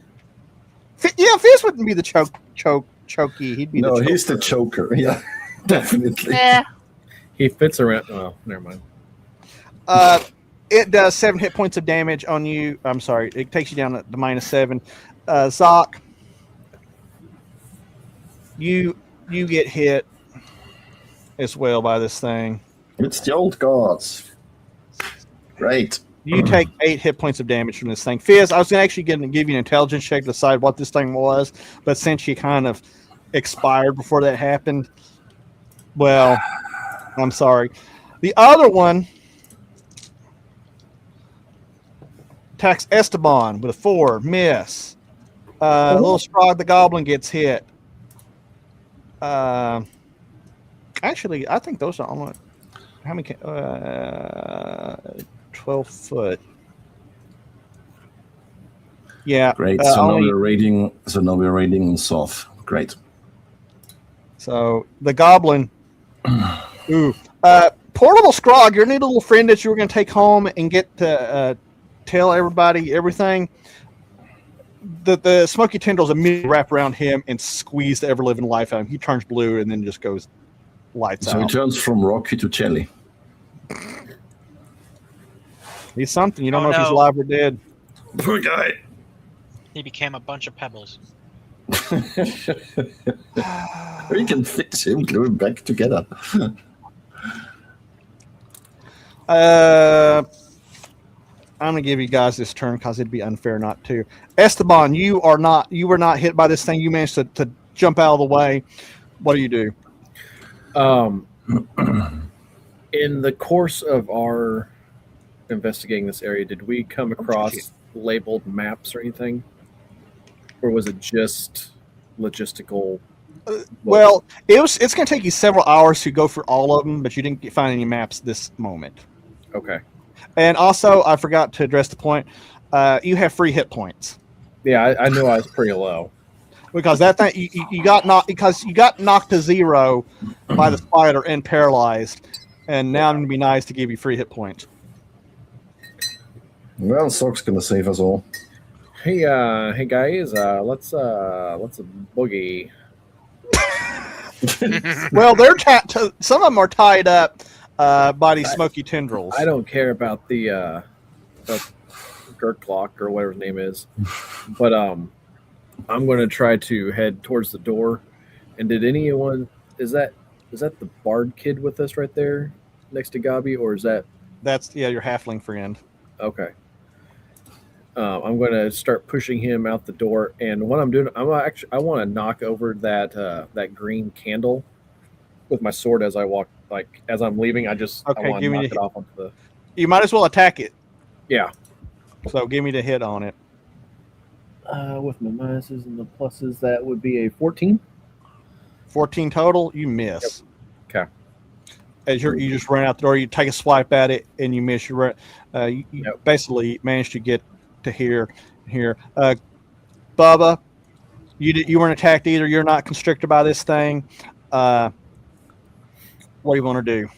Yeah, Fizz wouldn't be the chokey. He'd be the he's the choker. Yeah, definitely. Yeah. He fits around. Oh, never mind. It does 7 hit points of damage on you. I'm sorry. It takes you down to -7. Zoc, you get hit as well by this thing. It's the old gods. Great. You take 8 hit points of damage from this thing. Fizz, I was actually going to give you an intelligence check to decide what this thing was, but since you kind of expired before that happened, well, I'm sorry. The other one attacks Esteban with a 4, miss. Little Strog the Goblin gets hit. Actually, I think those are almost how many? 12 foot. Yeah. Great. So now we're raiding. South. Great. So the Goblin. Ooh. Poor little Scrog, your neat little friend that you were going to take home and get to tell everybody everything. The smoky tendrils immediately wrap around him and squeeze the ever-living life out of him. He turns blue and then just goes lights out. So he turns from Rocky to Jelly. He's something. You don't know if he's alive or dead. Poor guy. He became a bunch of pebbles. We can fix him, glue him back together. I'm gonna give you guys this turn because it'd be unfair not to. Esteban, you were not hit by this thing. You managed to jump out of the way. What do you do? In the course of our investigating this area, did we come across labeled maps or anything? Or was it just logistical? Well, it's going to take you several hours to go through all of them, but you didn't find any maps this moment. Okay. And also, I forgot to address the point. You have 3 hit points. Yeah, I knew I was pretty low. Because that thing you got knocked to 0 by the spider and paralyzed, and now I'm going to be nice to give you 3 hit points. Well, Sock's gonna save us all. Hey guys, let's boogie. Well, some of them are tied up by these smoky tendrils. I don't care about the Gurklock or whatever his name is, but I'm going to try to head towards the door. And did anyone is that the Bard kid with us right there next to Gabi, or is that's your halfling friend? Okay. I'm going to start pushing him out the door, and what I'm doing, I want to knock over that green candle with my sword as I walk. Like as I'm leaving, I want to knock it off onto the. You might as well attack it. Yeah. So give me the hit on it. With my minuses and the pluses, that would be a 14. 14 total. You miss. Yep. Okay. As you just run out the door, you take a swipe at it and you miss. You basically managed to get to here. Bubba, you weren't attacked either. You're not constricted by this thing. What do you want to do?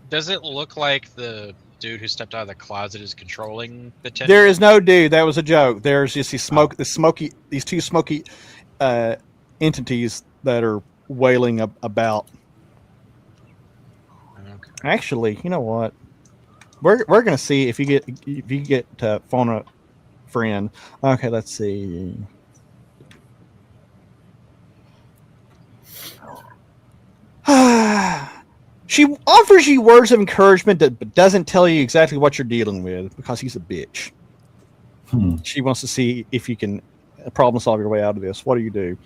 Does it look like the dude who stepped out of the closet is controlling the tent? There is no dude. That was a joke. There's just these two smoky entities that are wailing about. Okay. Actually, you know what? We're gonna see if you get to phone a friend. Okay, let's see. She offers you words of encouragement but doesn't tell you exactly what you're dealing with because he's a bitch. She wants to see if you can problem solve your way out of this. What do you do?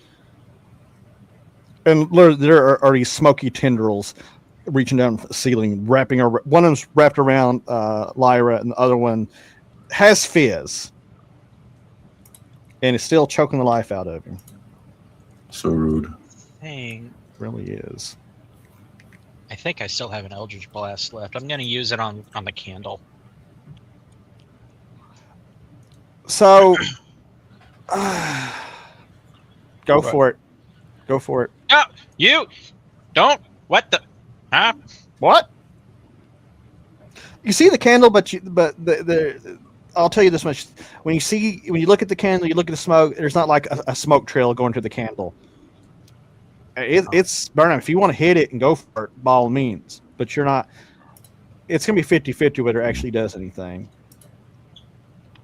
And there are these smoky tendrils reaching down the ceiling, wrapping around. One of them's wrapped around Lyra, and the other one has fizz, and is still choking the life out of him. So rude. Dang. It really is. I think I still have an Eldritch Blast left. I'm going to use it on the candle. So, go for it. Go for it. Oh, you don't. What the? Huh? What? You see the candle, but I'll tell you this much: when you look at the candle, you look at the smoke. There's not like a smoke trail going to the candle. It's burning. If you want to hit it and go for it, by all means. But you're not. It's gonna be 50-50 whether it actually does anything.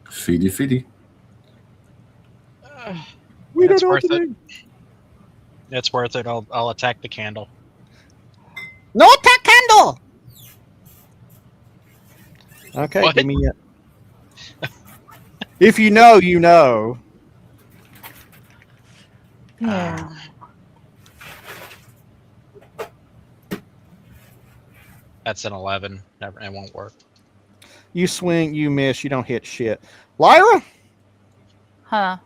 Feedy. We That's don't know worth what to it. do. It's worth it. I'll attack the candle. No attack candle. Okay, What? give me it. If you know, you know. Yeah. That's an 11. Never. It won't work. You swing, you miss, you don't hit shit. Lyra, Huh.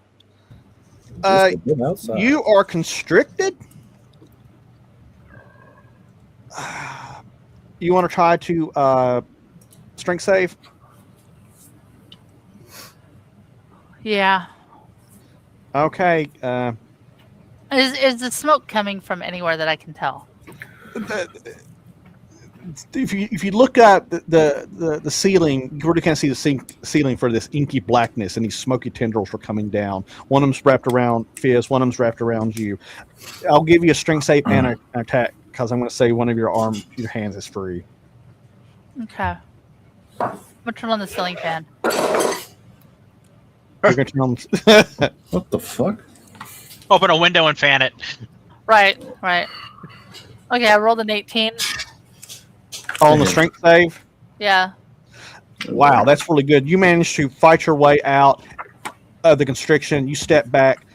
you are constricted. You want to try to strength save? Yeah. Okay. Is the smoke coming from anywhere that I can tell? if you look at the ceiling, you really can't see the ceiling for this inky blackness, and these smoky tendrils are coming down. One of them's wrapped around Fizz, one of them's wrapped around you. I'll give you a strength save and an attack because I'm going to say one of your hands is free. Okay. I'm gonna turn on the ceiling fan. You're going to turn on. What the fuck? Open a window and fan it. Right. Okay, I rolled an 18. On the strength save? Yeah. Wow, that's really good. You managed to fight your way out of the constriction. You step back.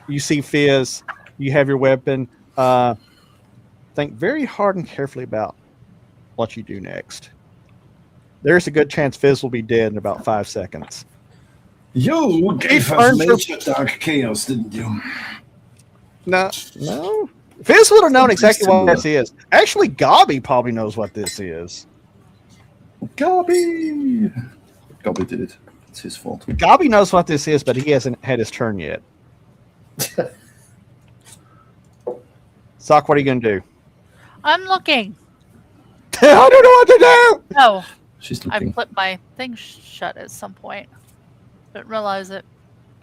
You see Fizz. You have your weapon. Think very hard and carefully about what you do next. There's a good chance Fizz will be dead in about 5 seconds. You gave us major dark chaos, didn't you? No. Fizz would have known exactly what this is. Actually, Gobby probably knows what this is. Gobby did it. It's his fault. Gobby knows what this is, but he hasn't had his turn yet. Sock, what are you going to do? I'm looking. I don't know what to do! No. She's I looking. flipped my thing shut at some point. Didn't realize it.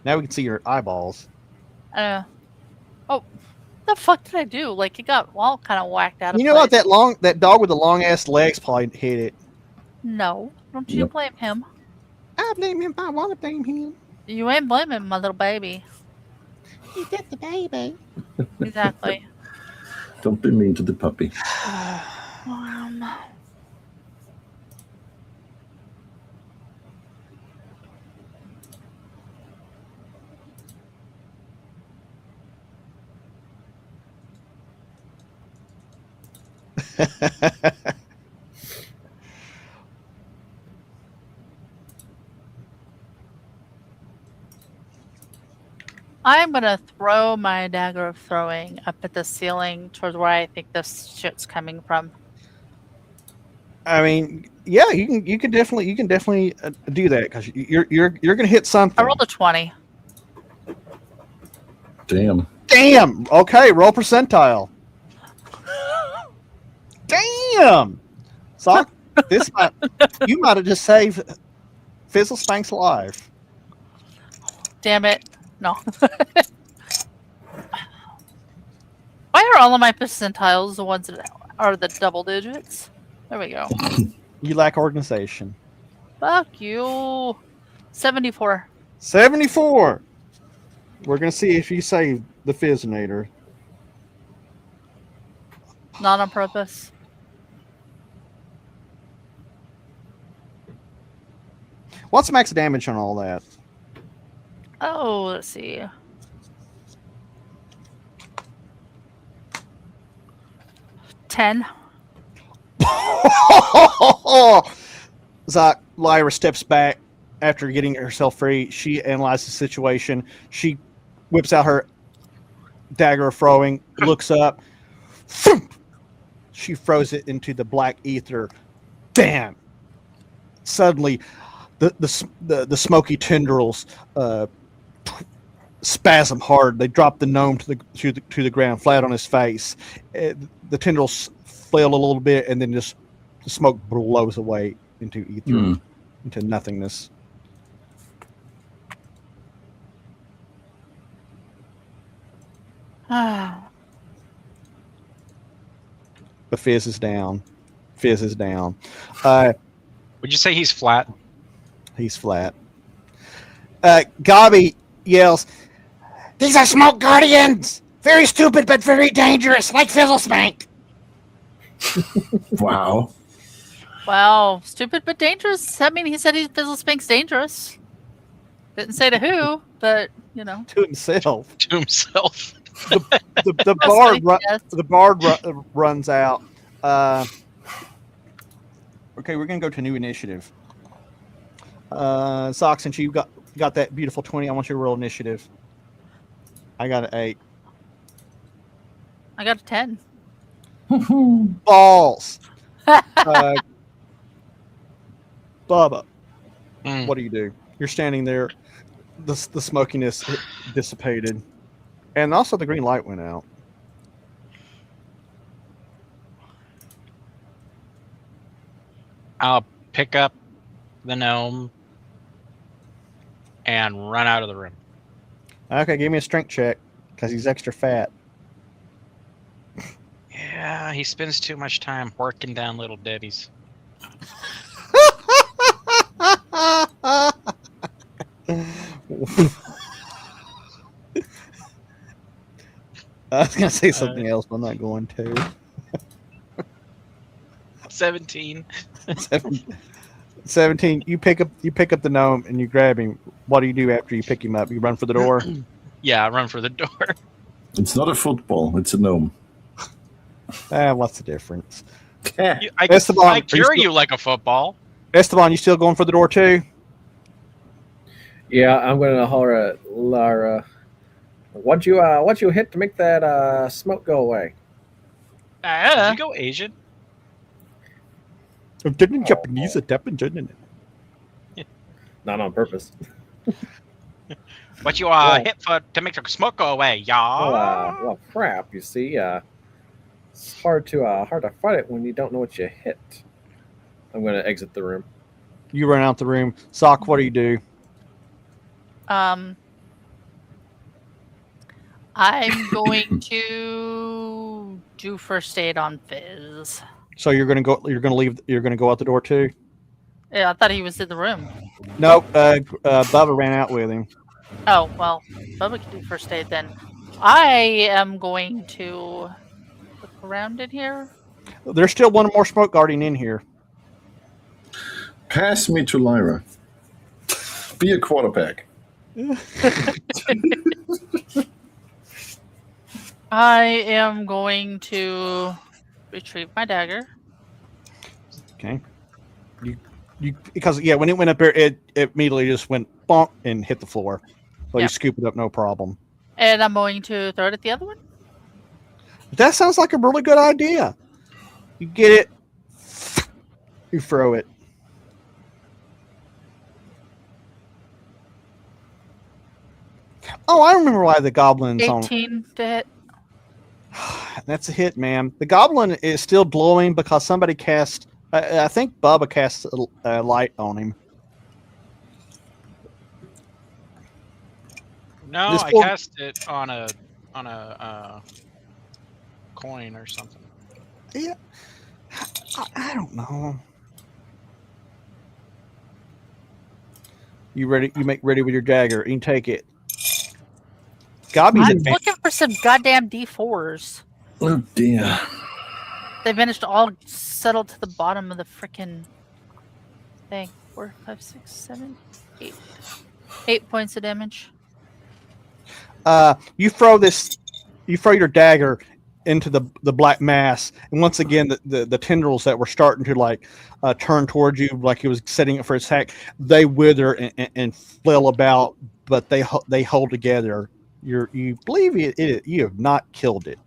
Now we can see your eyeballs. Oh, the fuck did I do? Like, it got all kind of whacked out of You know what? place. That dog with the long ass legs probably hit it. No. Don't you Yep. blame him. I blame him if I want to blame him. You ain't blaming my little baby. He did the baby. Exactly. Don't be mean to the puppy. I'm gonna throw my dagger of throwing up at the ceiling towards where I think this shit's coming from. I mean, yeah, you can definitely do that because you're gonna hit something. I rolled a 20. Damn. Okay, roll percentile. Damn. Sock, you might have just saved Fizzle Spank's life. Damn it. No. Why are all of my percentiles the ones that are the double digits? There we go. You lack organization. Fuck you. 74. 74. We're gonna see if you save the Fizzinator. Not on purpose. What's max damage on all that? Oh, let's see. $10. Lyra steps back after getting herself free. She analyzes the situation. She whips out her dagger of throwing, looks up. She throws it into the black ether. Bam! Suddenly, the smoky tendrils spasm hard. They drop the gnome to the ground, flat on his face. The tendrils flail a little bit, and then just the smoke blows away into ether, into nothingness. But Fizz is down. Would you say he's flat? He's flat. Gobby yells, "These are smoke guardians! Very stupid, but very dangerous, like Fizzlespank." Wow. Wow. Stupid but dangerous. I mean, he said Fizzlespank's dangerous. Didn't say to who, but, you know. To himself. To himself. The bard runs out. Okay, we're gonna go to new initiative. Sock, since you got that beautiful 20, I want you to roll initiative. I got an 8. I got a 10. Balls. Bubba, what do you do? You're standing there. The smokiness dissipated, and also the green light went out. I'll pick up the gnome and run out of the room. Okay, give me a strength check because he's extra fat. Yeah, he spends too much time working down little Debbie's. I was gonna say something else, but I'm not going to. 17. 17. You pick up the gnome and you grab him. What do you do after you pick him up? You run for the door. Yeah, I run for the door. It's not a football. It's a gnome. What's the difference? I Esteban, carry you like a football. Esteban, you still going for the door too? Yeah, I'm gonna holler at Lara. What you hit to make that smoke go away? Did you go Asian? I'm getting Japanese Not on purpose. What you Well- hit for to make the smoke go away, y'all? Well, crap. You see, it's hard to fight it when you don't know what you hit. I'm gonna exit the room. You run out the room. Sock, what do you do? I'm going to do first aid on Fizz. So you're gonna go out the door too? Yeah, I thought he was in the room. Nope. Bubba ran out with him. Oh, well, Bubba can do first aid then. I am going to look around in here. There's still one more smoke guardian in here. Pass me to Lyra. Be a quarterback. I am going to retrieve my dagger. Okay. You because when it went up there, it immediately just went bonk and hit the floor. So you Yep. scoop it up, no problem. And I'm going to throw it at the other one. That sounds like a really good idea. You get it, you throw it. Oh, I remember why the goblin's on. 18 to hit. That's a hit, man. The goblin is still glowing because somebody cast. I think Bubba cast a light on him. No, This I poor- cast it on a coin or something. Yeah, I don't know. You ready? You make ready with your dagger. You can take it. Gobby's I'm advanced. looking for some goddamn D4s. Oh dear. They managed to all settle to the bottom of the frickin' thing. 4, 5, 6, 7, 8. 8 points of damage. You throw your dagger into the black mass, and once again the tendrils that were starting to turn towards you like it was setting it for attack, they wither and flail about, but they hold together. You believe it you have not killed it,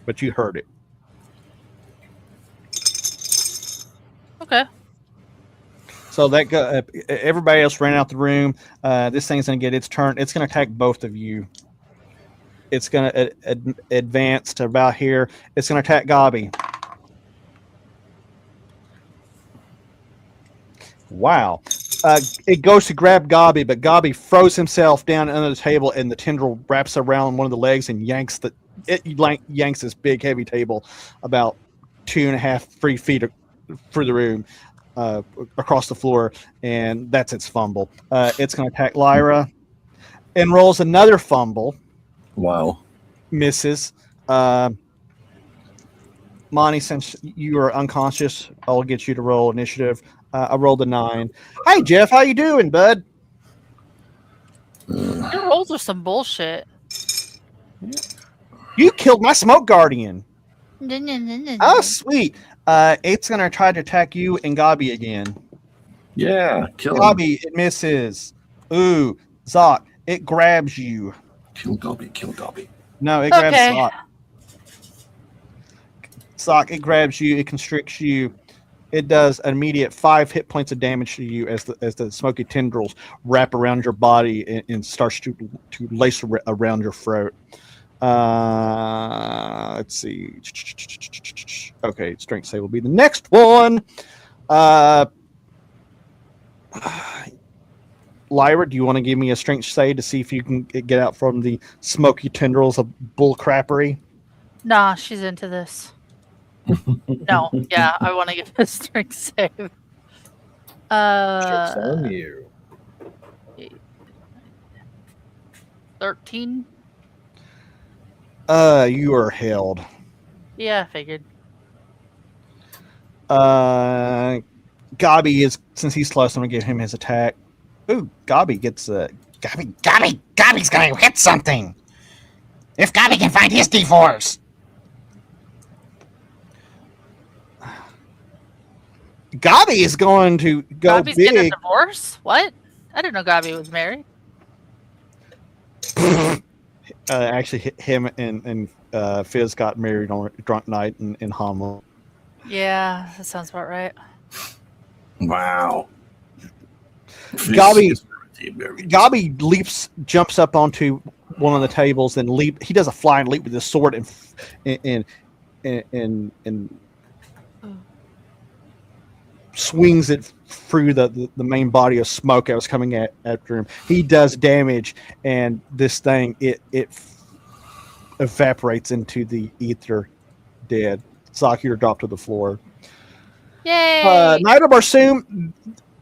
but you hurt it. Okay. So everybody else ran out the room. This thing's gonna get its turn. It's gonna attack both of you. It's gonna advance to about here. It's gonna attack Gobby. Wow. It goes to grab Gobby, but Gobby throws himself down under the table, and the tendril wraps around one of the legs and yanks this big heavy table about 2.5, 3 feet through the room, across the floor, and that's its fumble. It's going to attack Lyra and rolls another fumble. Wow. Misses. Monty, since you are unconscious, I'll get you to roll initiative. I rolled a 9. Hey, Jeff, how you doing, bud? Your rolls are some bullshit. You killed my smoke guardian. Oh, sweet. It's going to try to attack you and Gobby again. Yeah, kill him. Gobby, it misses. Ooh, Zoc, it grabs you. Kill Gobby, kill Gobby. No, it grabs Okay. Zoc. Zoc, it grabs you. It constricts you. It does an immediate 5 hit points of damage to you as the smoky tendrils wrap around your body and starts to lace around your throat. Let's see. Okay, strength save will be the next one. Lyra, do you want to give me a strength save to see if you can get out from the smoky tendrils of bull crappery? Nah, she's into this. No, yeah, I want to give a strength save. Joke's on you. 13. You are held. Yeah, I figured. Gabi is, since he's close, I'm gonna give him his attack. Ooh, Gabi gets Gabi's gonna hit something. If Gabi can find his D4s. Gabi is going to go Gabi's getting a big. divorce? What? I didn't know Gabi was married. Actually, him and Fizz got married on a drunk night in Hamlet. Yeah, that sounds about right. Wow. Gabi jumps up onto one of the tables and leap. He does a flying leap with his sword and swings it through the main body of smoke that was coming after him. He does damage, and this thing it evaporates into the ether, dead. Sakura dropped to the floor. Yay! Night of Barsoom,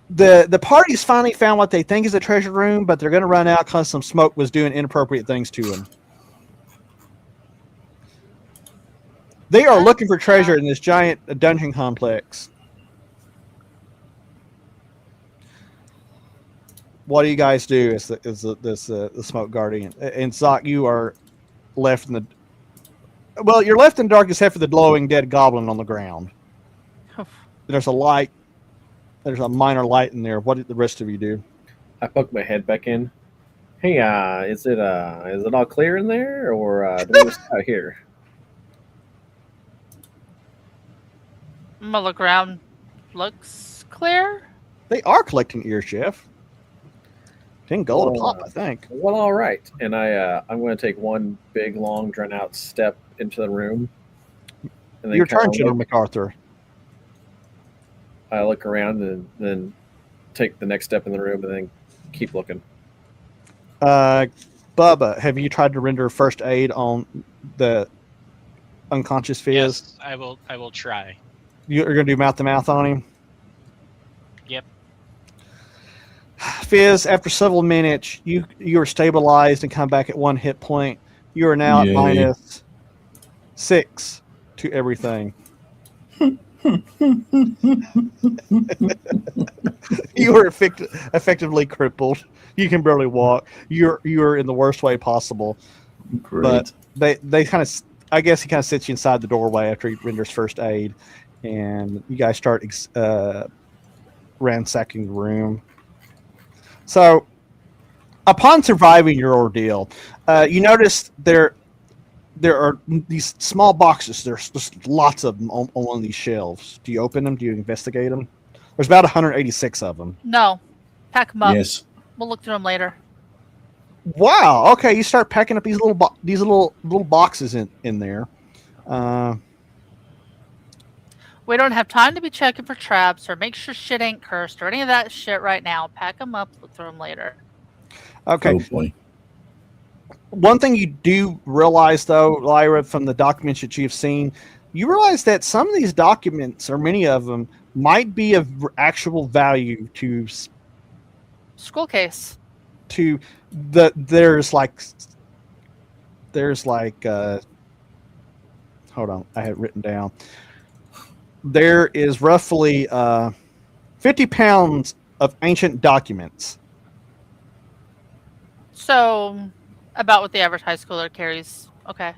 the party's finally found what they think is a treasure room, but they're going to run out because some smoke was doing inappropriate things to them. They are looking for treasure in this giant dungeon complex. What do you guys do as the smoke guardian? And Zach, you are left in the... Well, you're left in the dark except for the glowing dead goblin on the ground. There's a light. There's a minor light in there. What did the rest of you do? I poke my head back in. Hey, is it all clear in there, or do we just out here? I'm gonna look around. Looks clear. They are collecting ears, Jeff. 10 gold a pop, I think. Well, all right. And I'm going to take one big, long, drawn-out step into the room. And then Your turn, General MacArthur. I look around and then take the next step in the room and then keep looking. Bubba, have you tried to render first aid on the unconscious Fizz? Yes, I will try. You're going to do mouth-to-mouth on him? Yep. Fizz, after several minutes, you are stabilized and come back at 1 hit point. You are now Yay. at -6 to everything. You are effectively crippled. You can barely walk. You're in the worst way possible. Great. But they kind of, I guess he kind of sits you inside the doorway after he renders first aid, and you guys start ransacking the room. So, upon surviving your ordeal, you notice there are these small boxes. There's just lots of them on one of these shelves. Do you open them? Do you investigate them? There's about 186 of them. No, pack them up. Yes. We'll look through them later. Wow. Okay, you start packing up these little boxes in there. We don't have time to be checking for traps or make sure shit ain't cursed or any of that shit right now. Pack them up. Look through them later. Okay. Oh boy. One thing you do realize, though, Lyra, from the documents that you've seen, you realize that some of these documents, or many of them, might be of actual value to School case. there's like hold on, I had it written down. There is roughly 50 pounds of ancient documents. So, about what the average high schooler carries. Okay.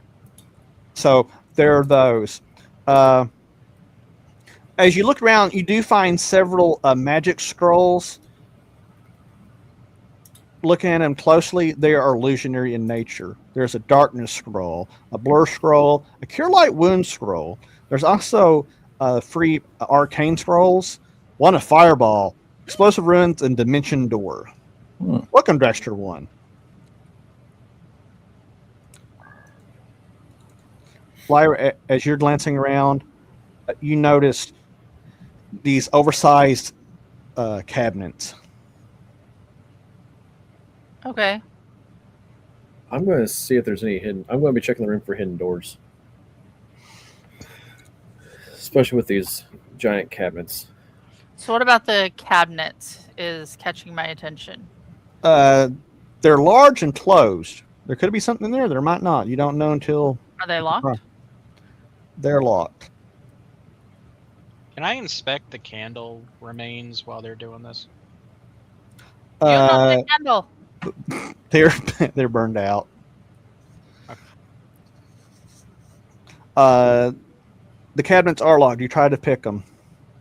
So there are those. As you look around, you do find several magic scrolls. Looking at them closely, they are illusionary in nature. There's a darkness scroll, a blur scroll, a cure light wound scroll. There's also 3 arcane scrolls, 1 a fireball, explosive ruins, and dimension door. Welcome, Dexter 1. Lyra, as you're glancing around, you noticed these oversized cabinets. Okay. I'm going to see if there's any hidden. I'm going to be checking the room for hidden doors, especially with these giant cabinets. So what about the cabinets is catching my attention? They're large and closed. There could be something there. There might not. You don't know until Are they locked? they're locked. Can I inspect the candle remains while they're doing this? You know the candle. They're burned out. The cabinets are locked. You try to pick them.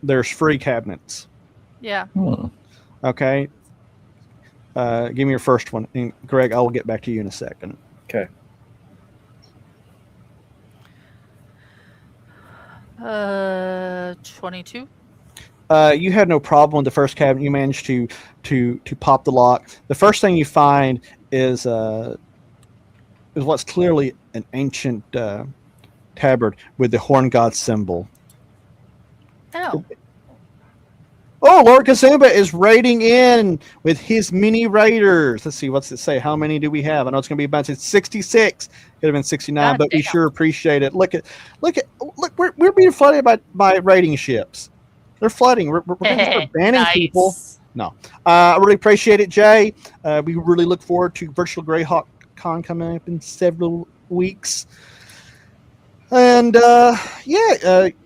There's free cabinets. Yeah. Okay. Give me your first one, and Greg, I will get back to you in a second. Okay. 22. You had no problem with the first cabinet. You managed to pop the lock. The first thing you find is what's clearly an ancient tabard with the horn god symbol. Oh. Oh, Lord Kazumba is raiding in with his mini raiders. Let's see, what's it say? How many do we have? I know it's going to be about 66. Could have been 69, God but we damn. sure appreciate it. Look, we're being flooded by raiding ships. They're flooding. We're going to start banning Nice. people. No, I really appreciate it, Jay. We really look forward to Virtual Greyhawk Con coming up in several weeks. And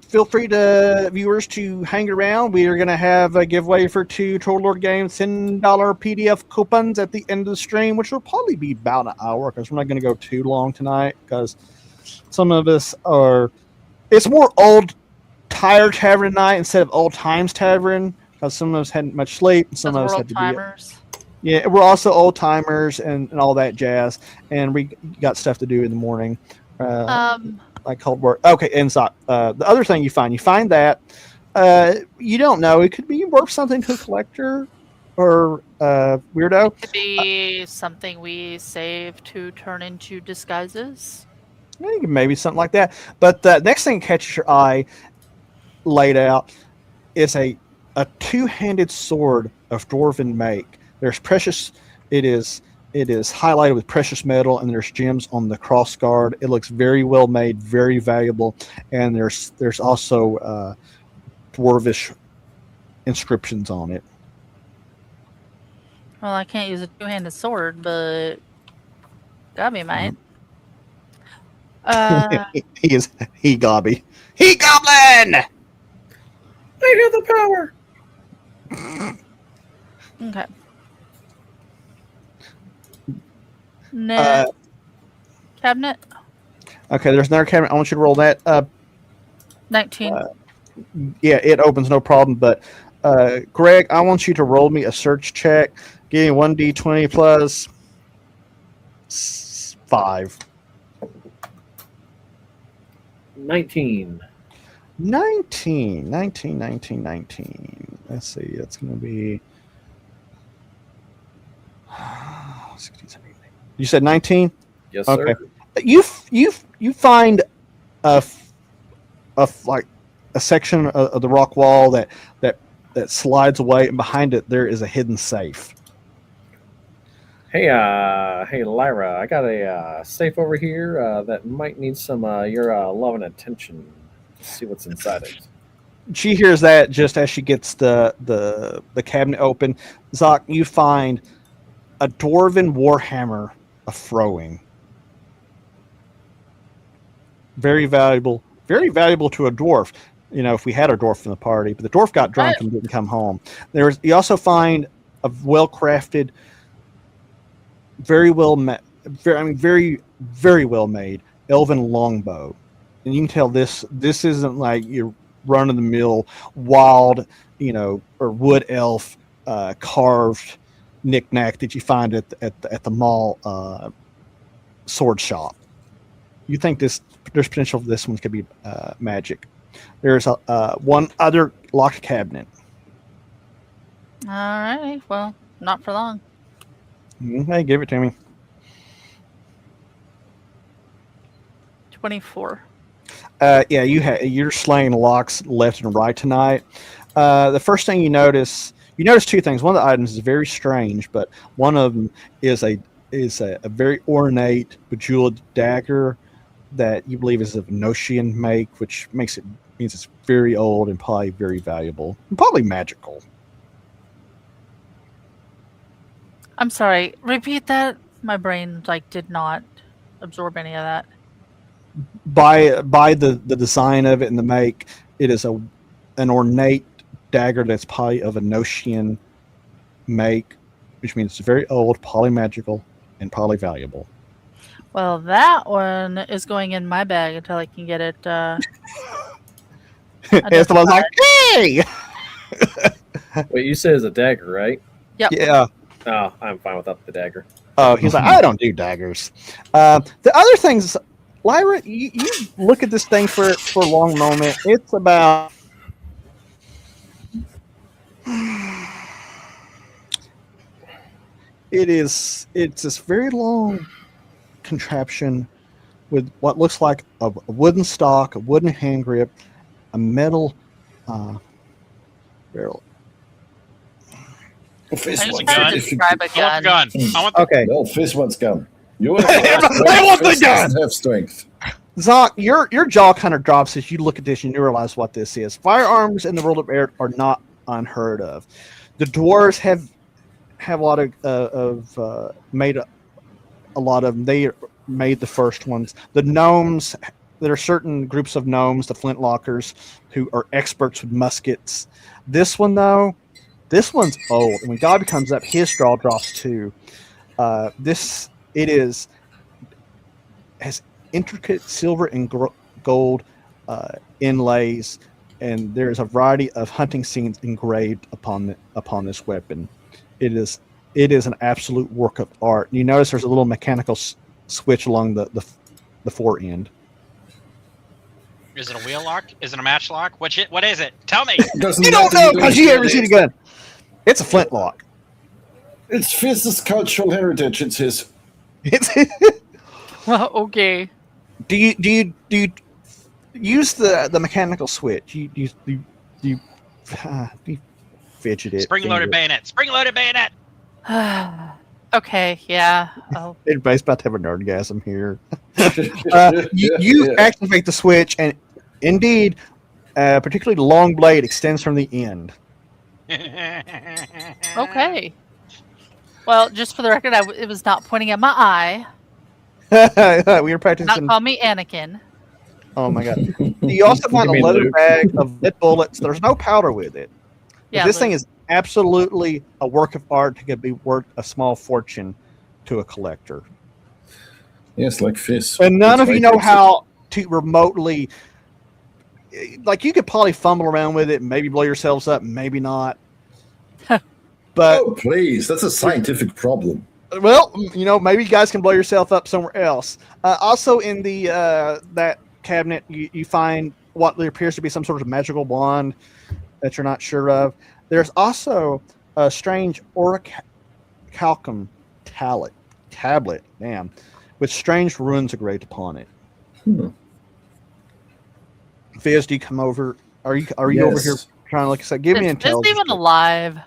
feel free to viewers to hang around. We are going to have a giveaway for 2 Troll Lord Games $10 PDF coupons at the end of the stream, which will probably be about an hour because we're not going to go too long tonight because some of us are. It's more old tired tavern night instead of old times tavern because some of us hadn't much sleep and some of us had to timers. Yeah, we're also old timers and all that jazz, and we got stuff to do in the morning. Like cold work. Okay, inside. The other thing you find that you don't know. It could be worth something to a collector or weirdo. It could be something we save to turn into disguises. Maybe something like that. But the next thing that catches your eye laid out is a two-handed sword of dwarven make. There's precious. It is highlighted with precious metal, and there's gems on the cross guard. It looks very well made, very valuable, and there's also dwarvish inscriptions on it. Well, I can't use a two-handed sword, but Gobby might. He goblin. I have the power. Okay. Next cabinet. Okay, there's another cabinet. I want you to roll that. 19. Yeah, it opens no problem. But Greg, I want you to roll me a search check. Give me 1d20 plus 5. 19. 19. Let's see. It's going to be 16, 17. You said 19? Yes, sir. Okay. You find a section of the rock wall that slides away, and behind it there is a hidden safe. Hey, Lyra, I got a safe over here that might need some your love and attention. Let's see what's inside it. She hears that just as she gets the cabinet open. Zoc, you find a dwarven warhammer of throwing. Very valuable to a dwarf. You know, if we had a dwarf in the party, but the dwarf got drunk and didn't come home. You also find a well-crafted, very well made elven longbow, and you can tell this isn't like your run-of-the-mill wild, or wood elf carved knick-knack that you find at the mall sword shop. You think there's potential for this one could be magic. There's one other locked cabinet. All right. Well, not for long. Hey, give it to me. 24. Yeah, you're slaying locks left and right tonight. The first thing you notice two things. One of the items is very strange, but one of them is a very ornate, bejeweled dagger that you believe is of Notian make, which means it's very old and probably very valuable, and probably magical. I'm sorry. Repeat that. My brain did not absorb any of that. By the design of it and the make, it is an ornate dagger that's probably of a Notian make, which means it's very old, polymagical, and polyvaluable. Well, that one is going in my bag until I can get it. It's the one's like, hey! Wait, you said it's a dagger, right? Yep. Yeah. Oh, I'm fine without the dagger. Oh, he's like, I don't do daggers. The other things, Lyra, you look at this thing for a long moment. It's about it's this very long contraption with what looks like a wooden stock, a wooden hand grip, a metal barrel. Fizz I just wants tried to gun. describe a I want the gun. gun. I want the Okay, No, Fizz wants gun. You I want the Fizz gun! doesn't have strength. Zonk, your jaw kind of drops as you look at this and you realize what this is. Firearms in the world of air are not unheard of. The dwarves have a lot of made a lot of them. They made the first ones. The gnomes, there are certain groups of gnomes, the flintlockers, who are experts with muskets. This one though, this one's old, and when God comes up, his jaw drops too. Has intricate silver and gold inlays, and there's a variety of hunting scenes engraved upon this weapon. It is an absolute work of art. You notice there's a little mechanical switch along the fore end. Is it a wheel lock? Is it a match lock? What is it? Tell me. You don't know because you haven't seen a gun. It's a flintlock. It's Fizz's cultural heritage. It's his. Well, okay. Do you use the mechanical switch? You fidget it. Spring-loaded bayonet. Spring-loaded bayonet. Okay, yeah. Everybody's about to have a nerdgasm here. You activate the switch, and indeed, particularly the long blade extends from the end. Okay. Well, just for the record, it was not pointing at my eye. We were practicing. Not call me Anakin. Oh my god! You also find a mean leather Luke? bag of lead bullets. There's no powder with it. Yeah, This Luke. thing is absolutely a work of art that could be worth a small fortune to a collector. Yes, like Fizz. And none That's of you right. know how to remotely, like, you could probably fumble around with it and maybe blow yourselves up, maybe not. But, Oh, please. That's a scientific problem. well, maybe you guys can blow yourself up somewhere else. Also in the that cabinet, you find what appears to be some sort of magical wand that you're not sure of. There's also a strange orichalcum tablet, with strange runes engraved upon it. Fizz, do you come over? Are you over Yes. here trying to look? So give me Is intelligence. even alive?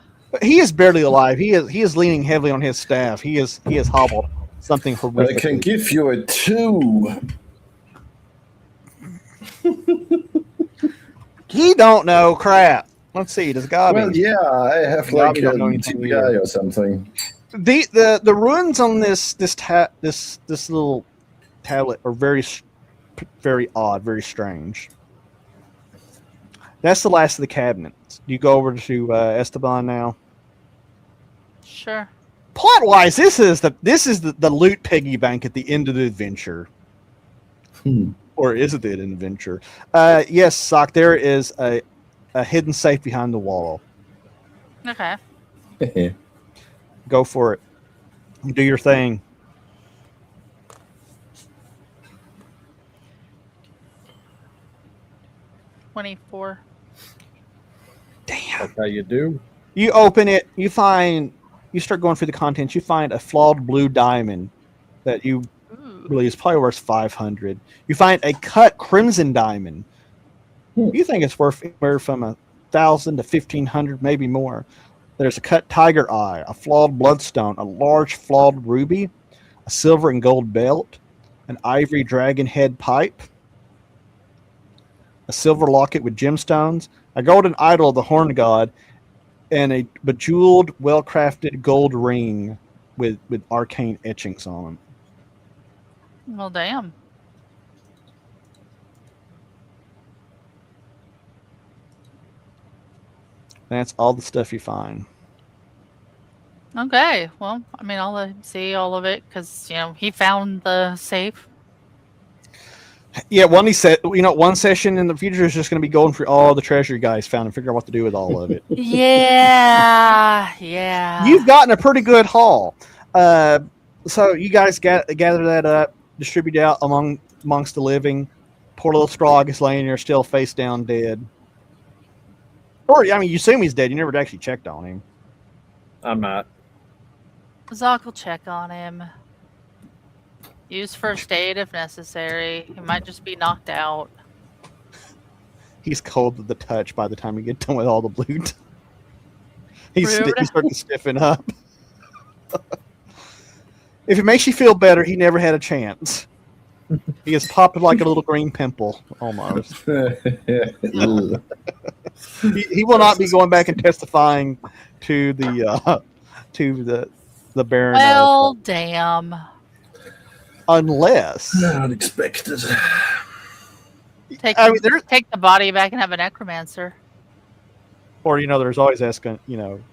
He is barely alive. He is leaning heavily on his staff. He is hobbled. Something I horrific. can give you a 2. He don't know crap. Let's see. Does God? Well, yeah, I have Yeah, like we a don't know anything TBI or something. The runes on this little tablet are very odd, very strange. That's the last of the cabinets. You go over to Esteban now. Sure. Plot wise, this is the loot piggy bank at the end of the adventure. Or is it the adventure? Yes, Sock. There is a hidden safe behind the wall. Okay. Go for it. Do your thing. $24. Damn. That's how you do. You open it. You start going through the contents. You find a flawed blue diamond that you Ooh. believe is probably worth 500. You find a cut crimson diamond. You think it's worth anywhere from 1,000 to 1,500, maybe more. There's a cut tiger eye, a flawed bloodstone, a large flawed ruby, a silver and gold belt, an ivory dragon head pipe, a silver locket with gemstones, a golden idol of the horn god, and a bejeweled, well-crafted gold ring with arcane etchings on them. Well, damn. That's all the stuff you find. Okay. Well, I mean, I'll let him see all of it because, he found the safe. Yeah, he said, one session in the future is just going to be going through all the treasure you guys found and figure out what to do with all of it. Yeah. You've gotten a pretty good haul. So you guys gather that up, distribute it out amongst the living. Poor little Strog is laying there still face down dead. Or, I mean, you assume he's dead. You never actually checked on him. I'm not. Zoc will check on him. Use first aid if necessary. He might just be knocked out. He's cold to the touch by the time you get done with all the loot. He's Rude. starting to stiffen up. If it makes you feel better, he never had a chance. He is popped like a little green pimple, almost. He will not be going back and testifying to the Baron. Well, damn. Unless Unexpected. Take I mean, take the body back and have a necromancer. or there's always asking, Can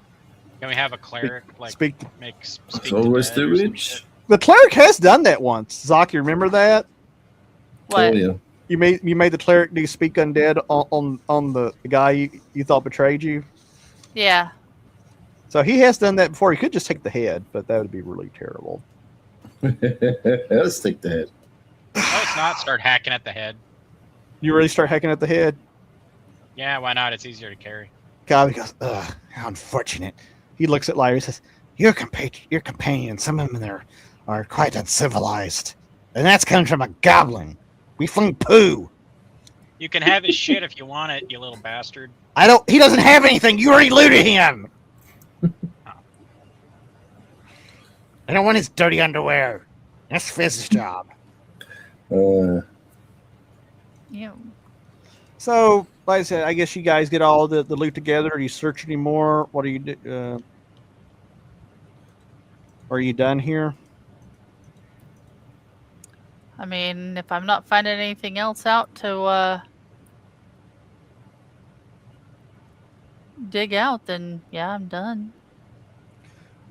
we have a cleric speak. speak Always to do dead or some it. shit? The cleric has done that once. Zoc, you remember that? What? Oh yeah. You made the cleric do speak undead on the guy you thought betrayed you. Yeah. So he has done that before. He could just take the head, but that would be really terrible. Let's take that. No, it's not. Start hacking at the head. You really start hacking at the head? Yeah, why not? It's easier to carry. God, he goes, ugh, how unfortunate. He looks at Larry and says, your companions, some of them there are quite uncivilized. And that's coming from a goblin. We flung poo. You can have his shit if you want it, you little bastard. He doesn't have anything. You already looted him. I don't want his dirty underwear. That's Fizz's job. Yeah. So, like I said, I guess you guys get all the loot together. Are you search anymore? What are you do? Are you done here? I mean, if I'm not finding anything else out to dig out, then yeah, I'm done.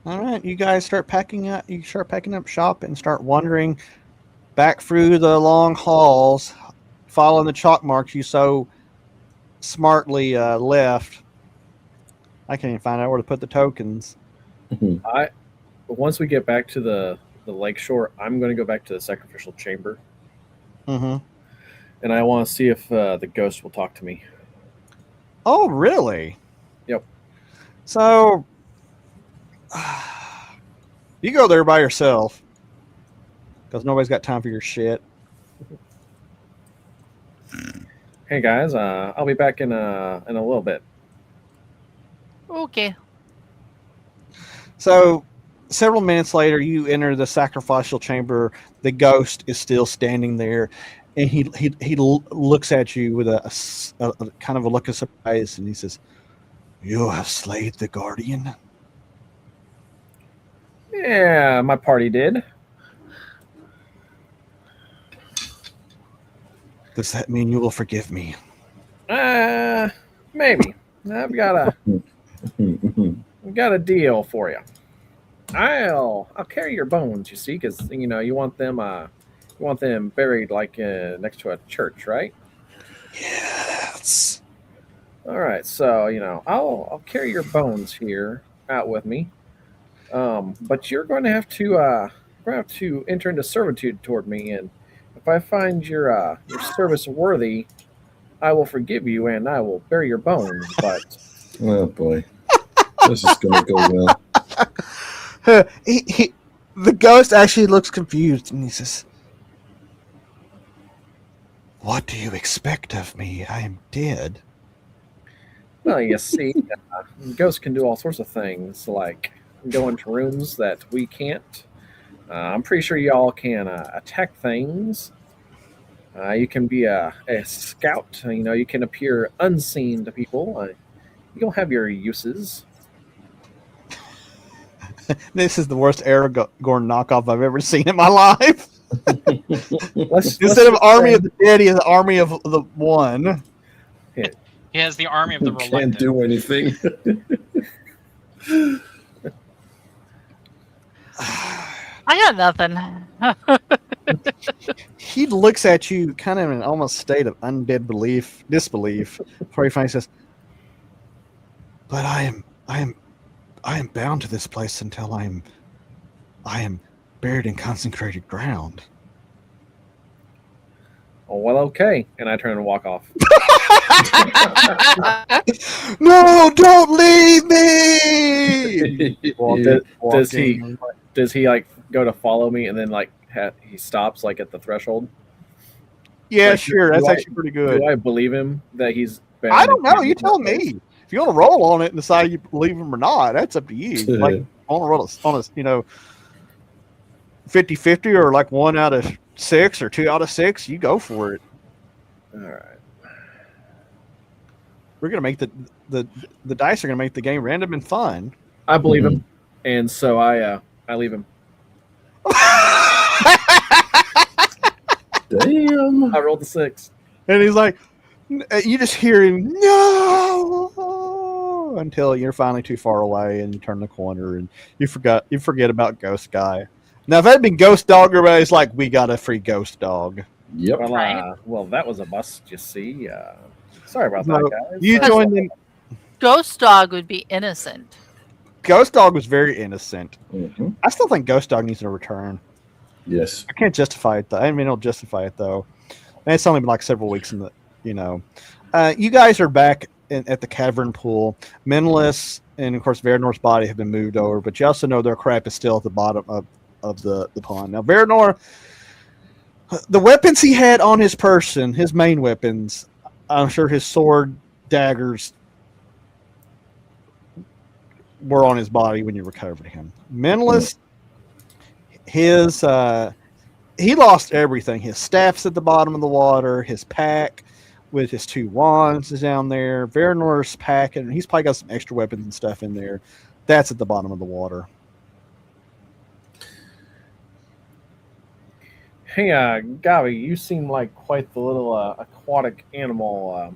All right, you guys start packing up. You start packing up shop and start wandering back through the long halls, following the chalk marks you so smartly left. I can't even find out where to put the tokens. Once we get back to the lake shore, I'm going to go back to the sacrificial chamber, Mm-hmm. and I want to see if the ghost will talk to me. Oh, really? Yep. So you go there by yourself because nobody's got time for your shit. Hey guys, I'll be back in a little bit. Okay. So several minutes later, you enter the sacrificial chamber. The ghost is still standing there, and he looks at you with a kind of a look of surprise, and he says, "You have slayed the guardian." Yeah, my party did. Does that mean you will forgive me? Maybe. I've got a deal for you. I'll carry your bones. You see, because you want them buried like next to a church, right? Yes. All right. So I'll carry your bones here out with me. But you're going to have to enter into servitude toward me, and if I find your service worthy, I will forgive you and I will bury your bones. But Oh boy, this is going to go well. The ghost actually looks confused, and he says, "What do you expect of me? I am dead." Well, you see, ghosts can do all sorts of things, like go into rooms that we can't. I'm pretty sure y'all can attack things. You can be a scout. You can appear unseen to people. You'll have your uses. This is the worst Aragorn knockoff I've ever seen in my life. Instead of Army of the Dead, he has the Army of the One. He has the army of the reluctant. Can't do anything. I got nothing. He looks at you kind of in an almost state of disbelief, before he finally says, "But I am bound to this place until I am buried in consecrated ground." Oh, well, okay. And I turn and walk off. No, don't leave me! Does he like go to follow me and then like he stops like at the threshold? Yeah, Like, sure. That's actually pretty good. Do I believe him that he's bound? I don't know. You tell me. If you want to roll on it and decide you believe him or not, that's up to you. Like, on a roll on a 50-50 or like 1 out of 6 or 2 out of 6, you go for it. All right. We're gonna make the dice are gonna make the game random and fun. I believe him, and so I leave him. Damn. I rolled the 6. And he's like, you just hear him, no, until you're finally too far away and you turn the corner and you forget about Ghost Guy. Now, if it had been Ghost Dog, everybody's like, we got a free Ghost Dog. Yep. Well, that was a bust, you see. Sorry about No, that, guys. you joined in. Ghost Dog would be innocent. Ghost Dog was very innocent. Mm-hmm. I still think Ghost Dog needs to return. Yes. I can't justify it though. I mean, I'll justify it though. And it's only been like several weeks in the, you guys are back at the cavern pool. Menelus and of course Veranor's body have been moved over, but you also know their crap is still at the bottom of the pond. Now, Veranor, the weapons he had on his person, his main weapons, I'm sure his sword, daggers, were on his body when you recovered him. Menelus, he lost everything. His staff's at the bottom of the water. His pack with his 2 wands is down there. Veranor's pack, and he's probably got some extra weapons and stuff in there. That's at the bottom of the water. Hey, Gabi, you seem like quite the little aquatic animal.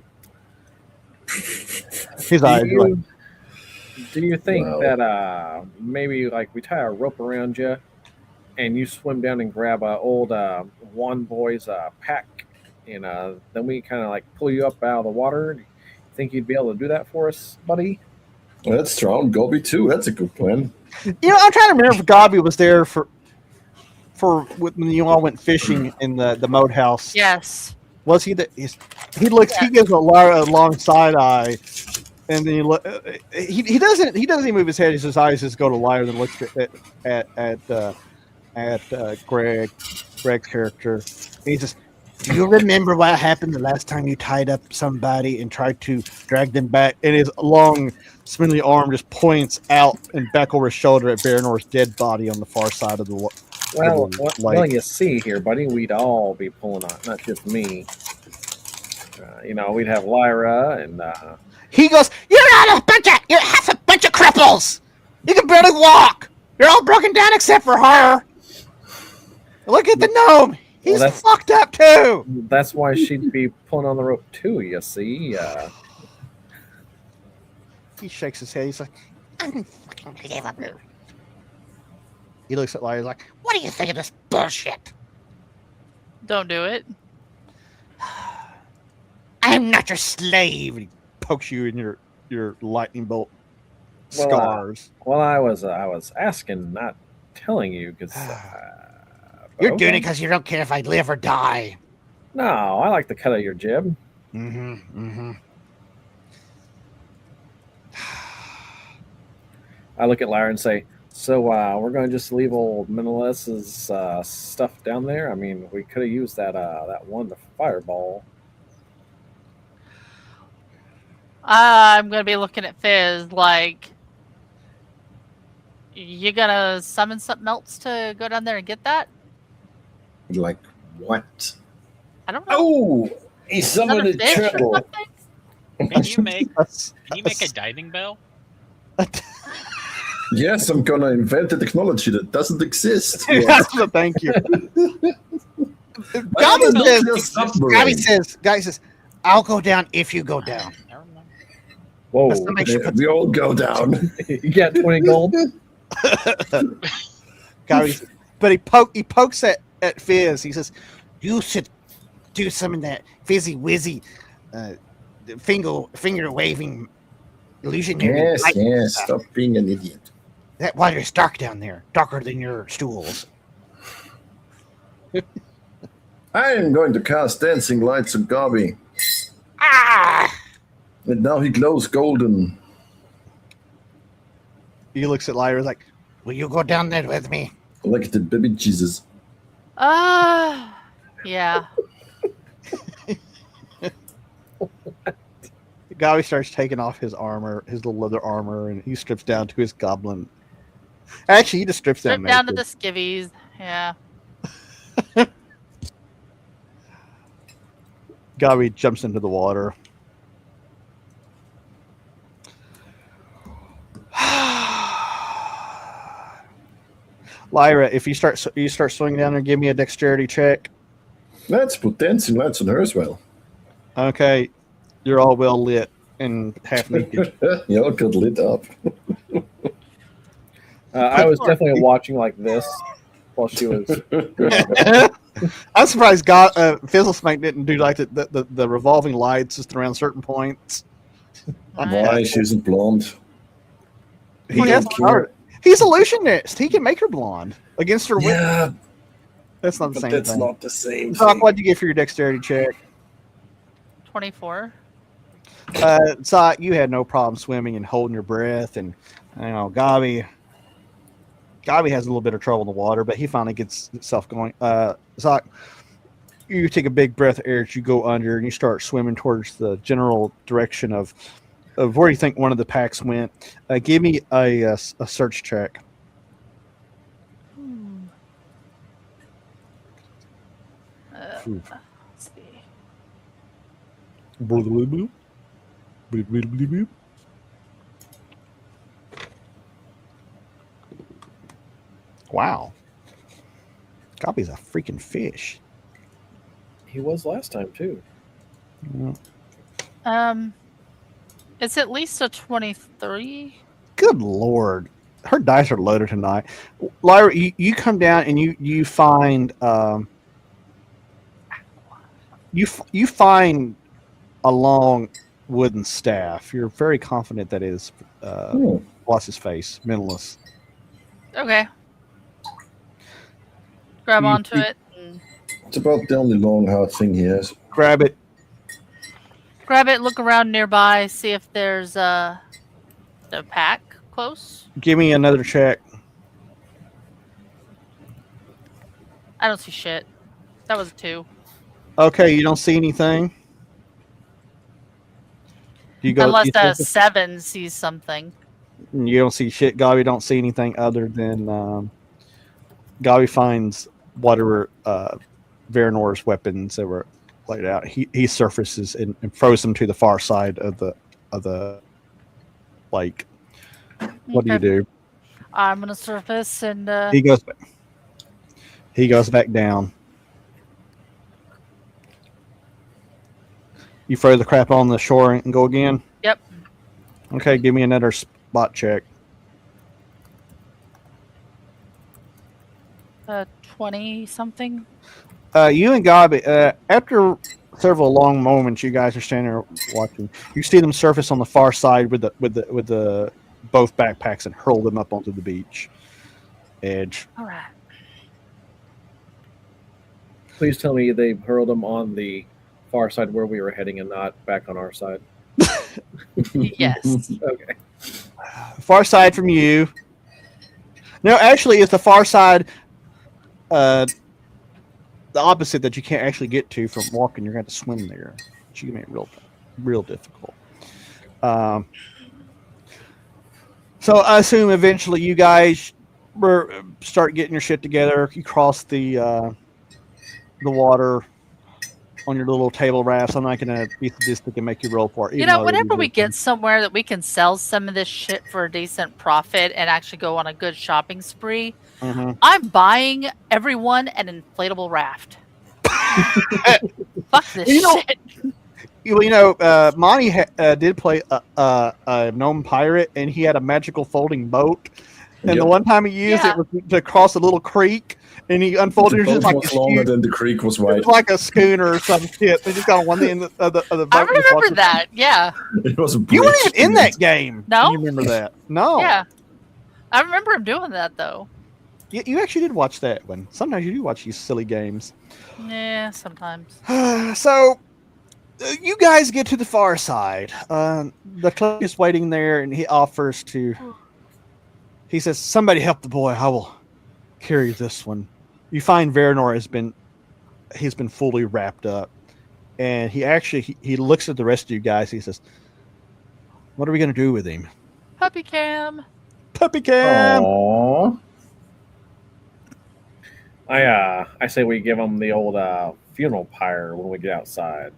His eyes are like, do you think that maybe like we tie a rope around you and you swim down and grab old Wand Boy's pack and then we kind of like pull you up out of the water? Do you think you'd be able to do that for us, buddy? Well, that's strong. Gobi too. That's a good plan. I'm trying to remember if Gabi was there for when you all went fishing in the moat house. Yes. Was he? He gives a long side eye, and then he doesn't even move his head. His eyes just go to Lyra, and looks at Greg's character. And he says, "Do you remember what happened the last time you tied up somebody and tried to drag them back?" And his long, spindly arm just points out and back over his shoulder at Veranor's dead body on the far side of the. Well, you see here, buddy, we'd all be pulling on, not just me. We'd have Lyra and. He goes, you're half a bunch of cripples. You can barely walk. You're all broken down except for her. Look at the gnome. He's fucked up too. That's why she'd be pulling on the rope too. You see. He shakes his head. He's like, I gave up. he looks at Lyra. He's like, What do you think of this bullshit? Don't do it. I'm not your slave. and he pokes you in your lightning bolt scars. I was asking, not telling you, because You're doing it because you don't care if I live or die. No, I like the cut of your jib. I look at Lyra and say, so we're going to just leave old Meneles's stuff down there? I mean, we could have used that one, the fireball. I'm gonna be looking at Fizz like, you gonna summon something else to go down there and get that? Like what? I don't know. Oh, he summoned Another a fish or turtle. something? Can you make a diving bell? Yes, I'm gonna invent a technology that doesn't exist. Thank you. Guy says, I'll go down if you go down. I don't know. Whoa. But somebody should put We all go down. You got 20 gold? But he pokes at Fizz. He says, You should do some of that fizzy wizzy finger waving illusionary. Yes, light yes. stuff. Stop being an idiot. That water's dark down there, darker than your stools. I am going to cast dancing lights on Garby. Ah! And now he glows golden. he looks at Lyra like, Will you go down there with me? Like the baby Jesus. Yeah. Gabi starts taking off his armor, his little leather armor, and he strips down to his goblin. Actually, he just strips down. Strip down to naked. the skivvies. Yeah. Gabi jumps into the water. Lyra, if you start swinging down there, give me a dexterity check. Let's put dancing lights on her as well. Okay, you're all well lit and half naked. You all got lit up. I was definitely watching like this while she was. I'm surprised Fizzlesmake didn't do like the revolving lights just around certain points. Why? She isn't blonde. He has power. He's illusionist. He can make her blonde against her will. Yeah, That's not the but same that's thing. not the same Doc, thing. what'd you get for your dexterity check? 24. So you had no problem swimming and holding your breath, and Gabi has a little bit of trouble in the water, but he finally gets himself going. Zoc, you take a big breath of air as you go under, and you start swimming towards the general direction of where you think one of the packs went. Give me a search check. Let's see. Wow. Gabi's a freaking fish. He was last time too. It's at least a 23. Good Lord. Her dice are loaded tonight. Lyra, you come down and you find you find a long wooden staff. You're very confident that is what's his face? Mentalist. Okay. Grab onto it. And It's about the only long, hard thing he has. Grab it. grab it, look around nearby, see if there's a pack close. Give me another check. I don't see shit. That was a 2. Okay, you don't see anything. You go. Unless you a think- 7 sees something. You don't see shit. Gabi don't see anything other than Gabi finds whatever Veranor's weapons that were laid out. He surfaces and throws them to the far side of the lake. What do you do? I'm gonna surface and He goes back down. You throw the crap on the shore and go again? Yep. Okay, give me another spot check. 20 something. You and Gabi, after several long moments, you guys are standing there watching. You see them surface on the far side with the both backpacks and hurl them up onto the beach edge. All right. Please tell me they hurled them on the far side where we were heading and not back on our side. Yes. Okay. Far side from you. No, actually, it's the far side, the opposite that you can't actually get to from walking. You're going to have to swim there. Which you can make it real difficult. So I assume eventually you guys start getting your shit together. You cross the water on your little table rafts. I'm not going to be sadistic and make you roll for it. You know, whenever we get somewhere that we can sell some of this shit for a decent profit and actually go on a good shopping spree, I'm buying everyone an inflatable raft. Fuck this shit. Monty did play a gnome pirate, and he had a magical folding boat. And the one time he used it was to cross a little creek, and he unfolded it just like was longer than the creek was wide. It was like a schooner or some shit. They just got on one end of the boat. I remember that. Yeah. It was a you weren't even in that game. No, you remember that? No. Yeah, I remember him doing that though. You actually did watch that one. Sometimes you do watch these silly games. Yeah, sometimes. So. You guys get to the far side. The clerk is waiting there, and he offers to. He says, "Somebody help the boy. I will carry this one." You find Veranor he's been fully wrapped up, and he looks at the rest of you guys. He says, "What are we going to do with him?" Puppy cam. Puppy cam. Aww. I say we give him the old funeral pyre when we get outside.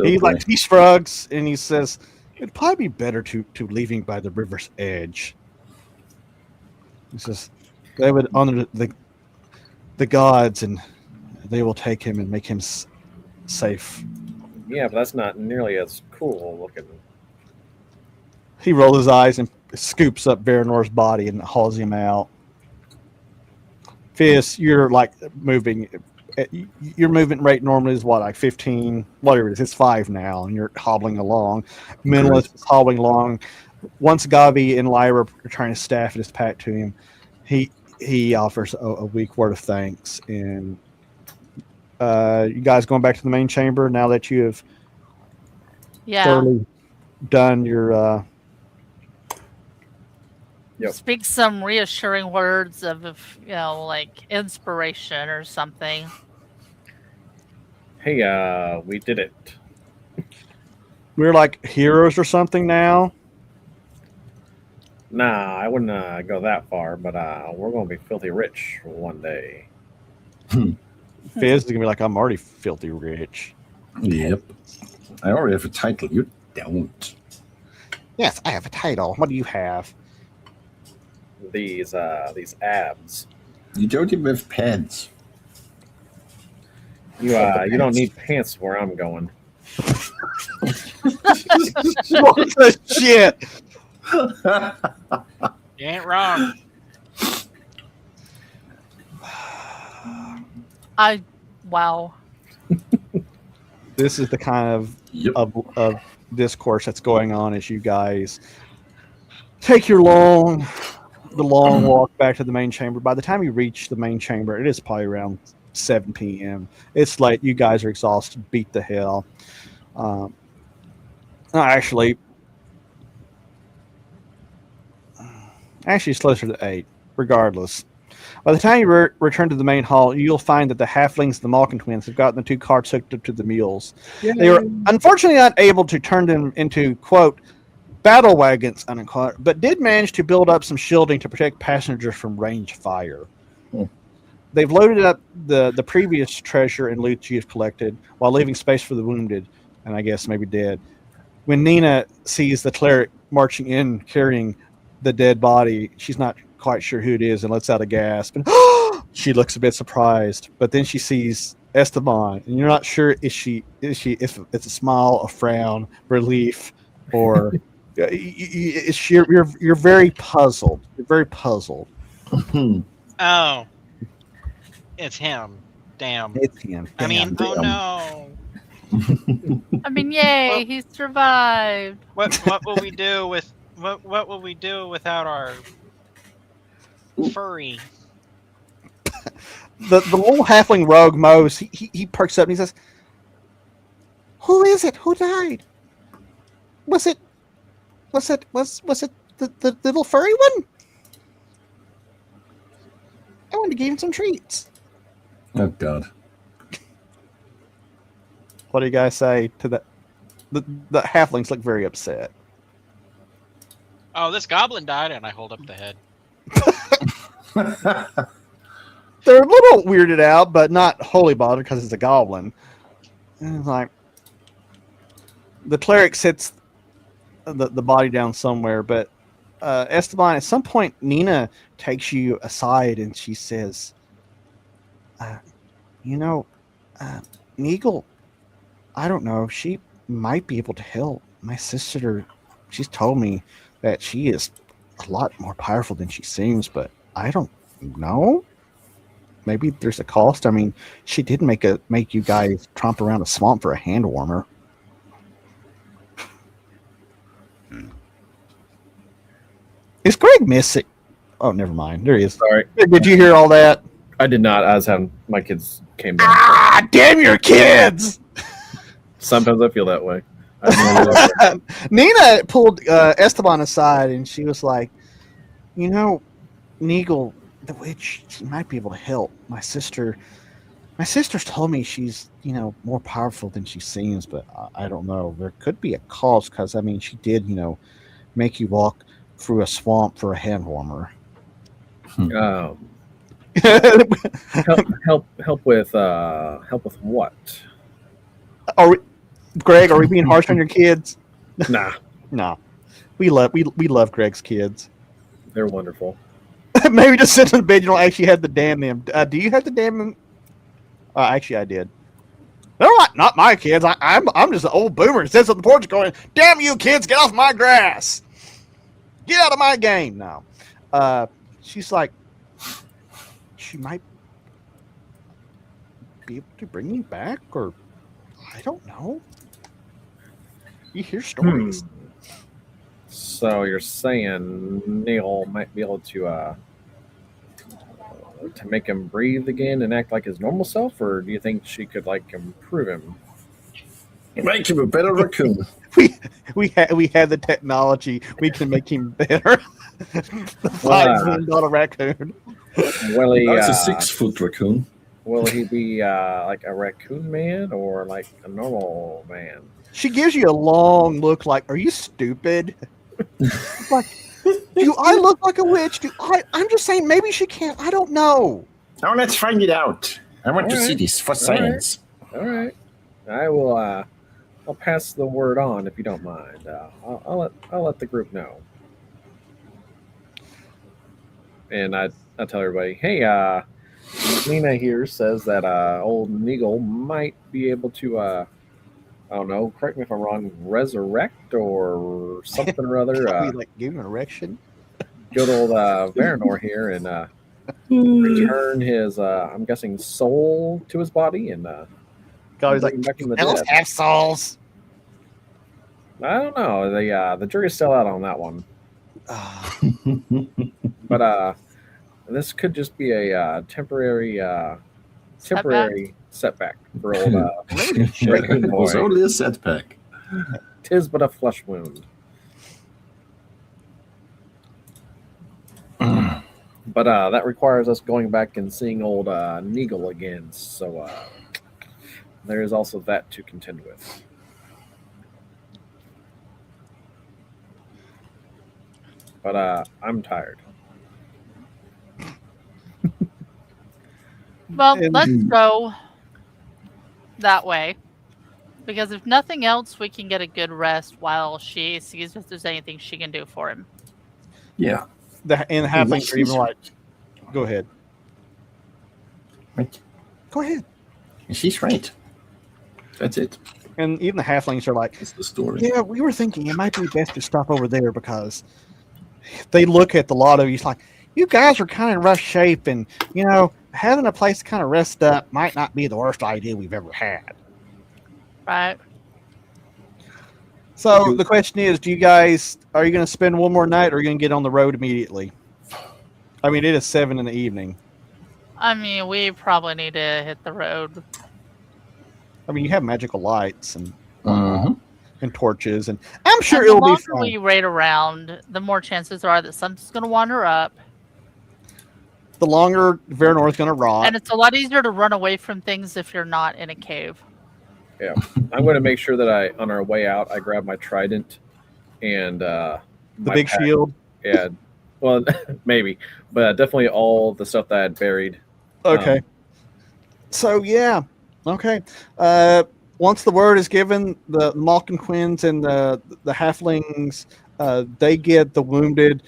He shrugs and he says, "It'd probably be better to leaving by the river's edge." He says, "They would honor the gods, and they will take him and make him safe." Yeah, but that's not nearly as cool looking. He rolls his eyes and scoops up Veranor's body and hauls him out. Fizz, you're like moving. Your movement rate normally is what, like 15, whatever it is. It's 5 now, and you're hobbling along. Mentalist is hobbling along. Once Gavi and Lyra are trying to staff his pack to him, he offers a week word of thanks. And you guys going back to the main chamber now that you have thoroughly done your. Speak some reassuring words of, like inspiration or something. Hey, we did it. We're like heroes or something now. Nah, I wouldn't go that far, but we're going to be filthy rich one day. Fizz is going to be like, I'm already filthy rich. Yep. I already have a title. You don't. Yes, I have a title. What do you have? These abs. You don't even have pants. You don't need pants where I'm going. What the shit? You ain't wrong. Wow. This is the kind of discourse that's going on as you guys take your long walk back to the main chamber. By the time you reach the main chamber, it is probably around 7 p.m. It's late. You guys are exhausted, beat the hell. Actually, it's closer to 8. Regardless, by the time you return to the main hall, you'll find that the halflings and the Malkin twins have gotten the 2 carts hooked up to the mules. Yay. They were unfortunately not able to turn them into, quote, battle wagons, unquote, but did manage to build up some shielding to protect passengers from range fire. They've loaded up the previous treasure and loot you've collected while leaving space for the wounded, and I guess maybe dead. When Nina sees the cleric marching in carrying the dead body, she's not quite sure who it is and lets out a gasp. And she looks a bit surprised, but then she sees Esteban, and you're not sure if it's a smile, a frown, relief, or you're very puzzled. You're very puzzled. Oh. It's him. Damn. It's him. I mean, oh no. I mean, yay, he survived. What will we do with what will we do without our furry? The little halfling rogue Mose, he perks up and he says, "Who is it? Who died? Was it the little furry one? I wanted to give him some treats." Oh God. What do you guys say to that? the halflings look very upset. Oh, this goblin died, and I hold up the head. They're a little weirded out, but not wholly bothered because it's a goblin. And it's like the cleric sits the body down somewhere, but Esteban, at some point, Nina takes you aside and she says, Neagle, I don't know, she might be able to help. My sister, she's told me that she is a lot more powerful than she seems, but I don't know. Maybe there's a cost. I mean, she did make you guys tromp around a swamp for a hand warmer. Is Greg missing? Oh, never mind. There he is. Sorry. Did you hear all that? I did not. I was having my kids came down. Ah, damn your kids! Sometimes I feel that way. Nina pulled Esteban aside and she was like, Neagle, the witch, she might be able to help. My sister's told me she's, more powerful than she seems, but I don't know. There could be a cause because, I mean, she did, make you walk through a swamp for a hand warmer. Help with what? Greg, are we being harsh on your kids? Nah. No. We love Greg's kids. They're wonderful. Maybe just sit in the bed. You don't actually have to damn them. Do you have to damn them? Actually, I did. They're not my kids. I'm just an old boomer that sits on the porch going, "Damn you kids, get off my grass. Get out of my game." No. She's like, she might be able to bring you back, or I don't know. You hear stories. So you're saying Neil might be able to make him breathe again and act like his normal self, or do you think she could improve him? Make him a better raccoon. We have the technology. We can make him better. The $5 million raccoon. Will he? That's a 6-foot raccoon. Will he be a raccoon man or like a normal man? She gives you a long look like, "Are you stupid?" Like, do I look like a witch? I'm just saying maybe she can't. I don't know. Now let's find it out. I want to see this for science. All right. I will. I'll pass the word on if you don't mind. I'll let the group know. And I tell everybody, hey, Nina here says that old Neagle might be able to, I don't know, correct me if I'm wrong, resurrect or something or other. Give him an erection? Good old Veranor here and return his, I'm guessing, soul to his body and God, he's like, elves have souls. I don't know. The jury's still out on that one. But this could just be a temporary setback for old It was only a setback. 'Tis but a flesh wound. But that requires us going back and seeing old Neagle again. So there is also that to contend with. But I'm tired. Well, let's go that way. Because if nothing else, we can get a good rest while she sees if there's anything she can do for him. Yeah. And the halflings are even like, go ahead. Right. Go ahead. She's right. That's it. And even the halflings are like, That's the story. yeah, we were thinking it might be best to stop over there because they look at the lot of you. It's like, you guys are kind of in rough shape, and, having a place to kind of rest up might not be the worst idea we've ever had. Right. So the question is, are you going to spend one more night, or are you going to get on the road immediately? I mean, it is 7 in the evening. I mean, we probably need to hit the road. I mean, you have magical lights and Mm-hmm. torches, and I'm sure it'll be fun. The longer we raid around, the more chances are that something's going to wander up. The longer Veranor is going to rot. And it's a lot easier to run away from things if you're not in a cave. Yeah, I'm going to make sure that on our way out, I grab my trident and The big shield. Yeah, well, maybe, but definitely all the stuff that I had buried. Okay. So yeah, okay. Once the word is given, the Malkin Quins and the halflings, they get the wounded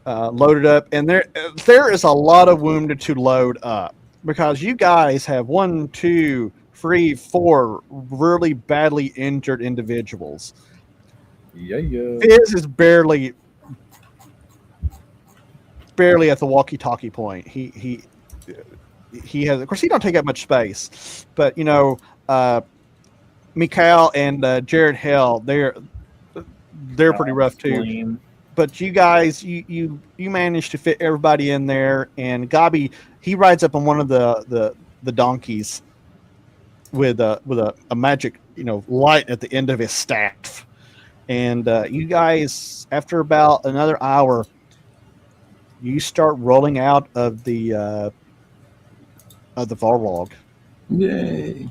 loaded up, and there is a lot of wounded to load up because you guys have 1, 2, 3, 4 really badly injured individuals. Yeah. Fizz is barely at the walkie-talkie point. He has, of course, he don't take up much space, but Mikhail and Jared Hell, they're pretty rough too. But you guys, you managed to fit everybody in there, and Gabi, he rides up on one of the donkeys with a magic light at the end of his staff, and you guys, after about another hour, you start rolling out of the Varlog. Yay!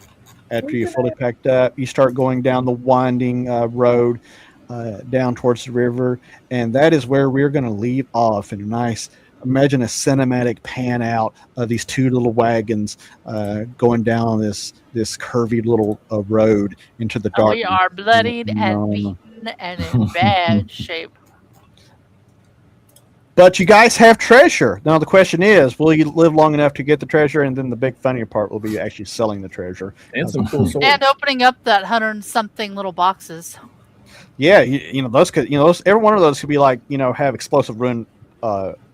After you're fully packed up, you start going down the winding road down towards the river, and that is where we're going to leave off in a nice. Imagine a cinematic pan out of these two little wagons going down this curvy little road into the dark. We are bloodied and beaten and in bad shape. But you guys have treasure. Now the question is, will you live long enough to get the treasure? And then the big funny part will be actually selling the treasure. And some cool swords. And opening up that 100-something little boxes. Yeah, those could, every one of those could be like, have explosive rune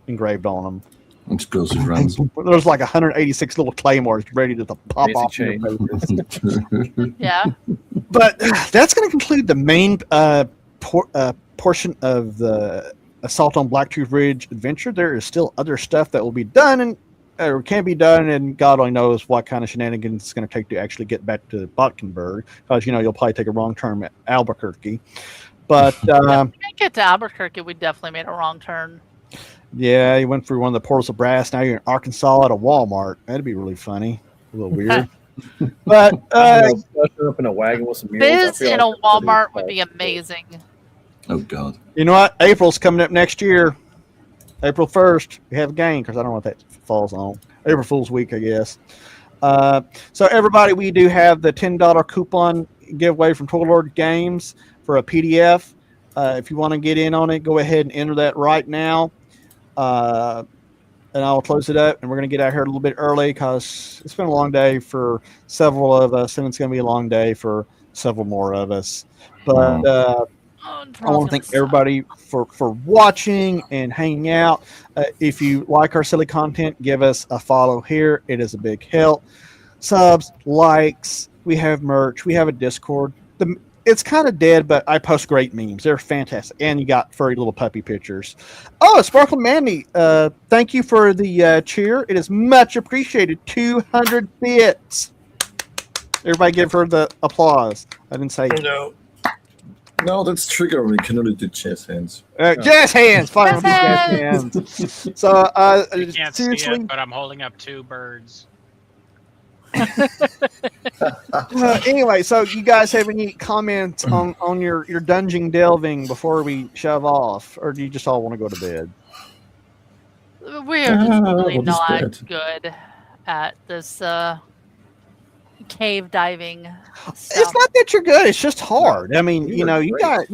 engraved on them. Explosive runs. There's like 186 little claymores ready to pop off. Yeah. But that's going to conclude the main portion of the Assault on Blacktooth Ridge adventure. There is still other stuff that will be done or can be done, and God only knows what kind of shenanigans it's going to take to actually get back to Botkenberg, because you'll probably take a wrong turn at Albuquerque. But if we didn't get to Albuquerque, we definitely made a wrong turn. Yeah, you went through one of the portals of brass. Now you're in Arkansas at a Walmart. That'd be really funny. A little weird. But up in a wagon with some mules. Biz in a Walmart would be amazing. Oh God! You know what? April's coming up next year. April 1st, we have a game, because I don't know what that falls on. April Fool's Week, I guess. So everybody, we do have the $10 coupon giveaway from Total Lord Games for a PDF. If you want to get in on it, go ahead and enter that right now. And I'll close it up, and we're going to get out here a little bit early because it's been a long day for several of us, and it's going to be a long day for several more of us. But I want to thank everybody for watching and hanging out. If you like our silly content, give us a follow here. It is a big help. Subs, likes, we have merch, we have a Discord. It's kind of dead, but I post great memes. They're fantastic. And you got furry little puppy pictures. Oh, Sparkle Mandy, thank you for the cheer. It is much appreciated. 200 bits. Everybody give her the applause. I didn't say No, that's trigger. We can only do jazz hands. Jazz hands. Fine, jazz hands. So, You can't see seriously, it, but I'm holding up 2 birds. anyway, so you guys have any comments on your dungeon delving before we shove off, or do you just all want to go to bed? We are just really what is not that? good at this cave diving stuff. It's not that you're good; it's just hard. I mean, We you were guys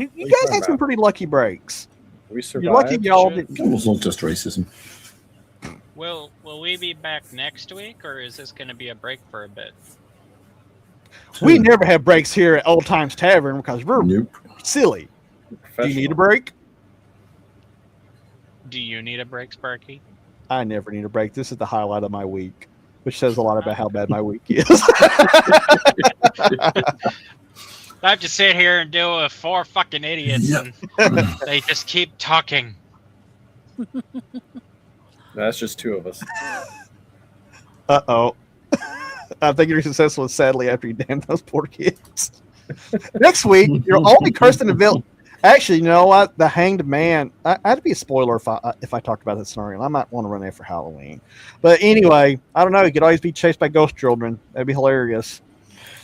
had some pretty lucky breaks. We survived. You're lucky y'all didn't. It was not just racism. Will we be back next week, or is this going to be a break for a bit? We never have breaks here at Old Times Tavern because we're Nope. silly. Do you need a break? Do you need a break, Sparky? I never need a break. This is the highlight of my week, which says a lot about how bad my week is. I have to sit here and deal with 4 fucking idiots, Yep. and they just keep talking. That's just 2 of us. Uh-oh. I think you're successful, sadly, after you damn those poor kids. Next week, you're only cursed in the village. Actually, you know what? The Hanged Man. I'd be a spoiler if I talked about this scenario. I might want to run that for Halloween. But anyway, I don't know. You could always be chased by ghost children. That'd be hilarious.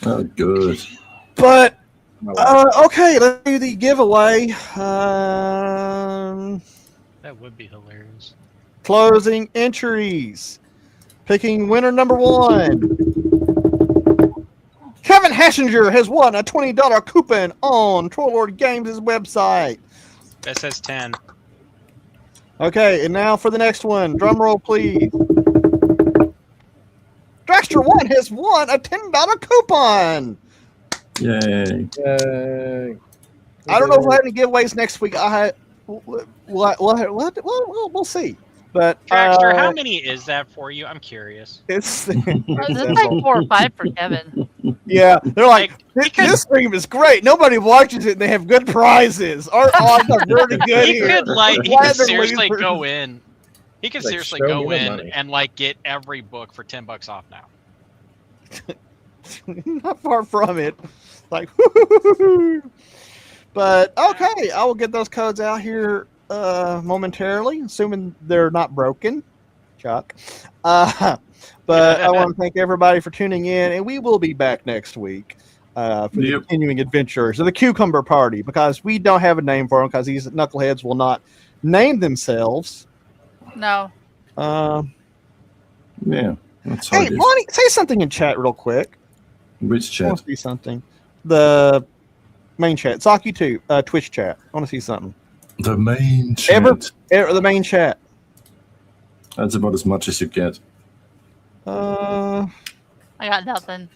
Oh, good. But My wife. okay, let's do the giveaway. That would be hilarious. Closing entries. Picking winner number 1. Kevin Hassinger has won a $20 coupon on Trollord Games' website. That says 10. Okay, and now for the next one. Drum roll, please. Dragster1 has won a $10 coupon. Yay. Yay. I don't know if I have any giveaways next week. We'll see. But Dragster, how many is that for you? I'm curious. it's It's like 4 or 5 for Kevin. yeah. They're like, Like, this stream is great. Nobody watches it, and they have good prizes. Our odds are really good He here. could Why could are they seriously losers? go in. He could Like, seriously show go me the in money. and like get every book for $10 off now. Not far from it. Like, but okay, I will get those codes out here momentarily, assuming they're not broken. Chuck. But I want to thank everybody for tuning in, and we will be back next week for the Yep. continuing adventures of the Cucumber Party, because we don't have a name for them because these knuckleheads will not name themselves. No. Yeah. That's how Hey, it is. Bonnie, say something in chat real quick. Which I want chat? to see something. The main chat, Saki 2, Twitch chat. I want to see something. The main chat. The main chat. That's about as much as you get. I I got nothing.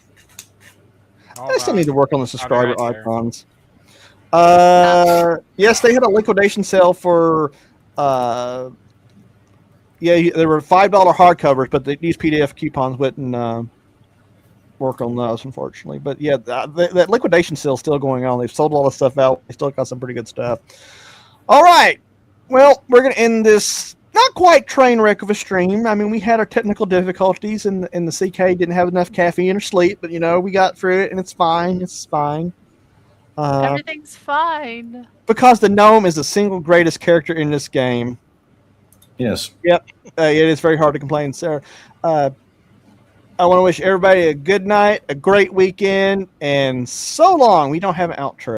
still need to work on the I'll subscriber be right there. icons. Yes, they had a liquidation sale for. There were $5 hardcovers, but these PDF coupons wouldn't work on those, unfortunately. But yeah, that liquidation sale is still going on. They've sold a lot of stuff out. They still got some pretty good stuff. All right. Well, we're going to end this not quite train wreck of a stream. I mean, we had our technical difficulties, and the CK didn't have enough caffeine or sleep, but we got through it, and it's fine. It's fine. Everything's fine. Because the gnome is the single greatest character in this game. Yes. It is very hard to complain, sir. I want to wish everybody a good night, a great weekend, and so long. We don't have an outro.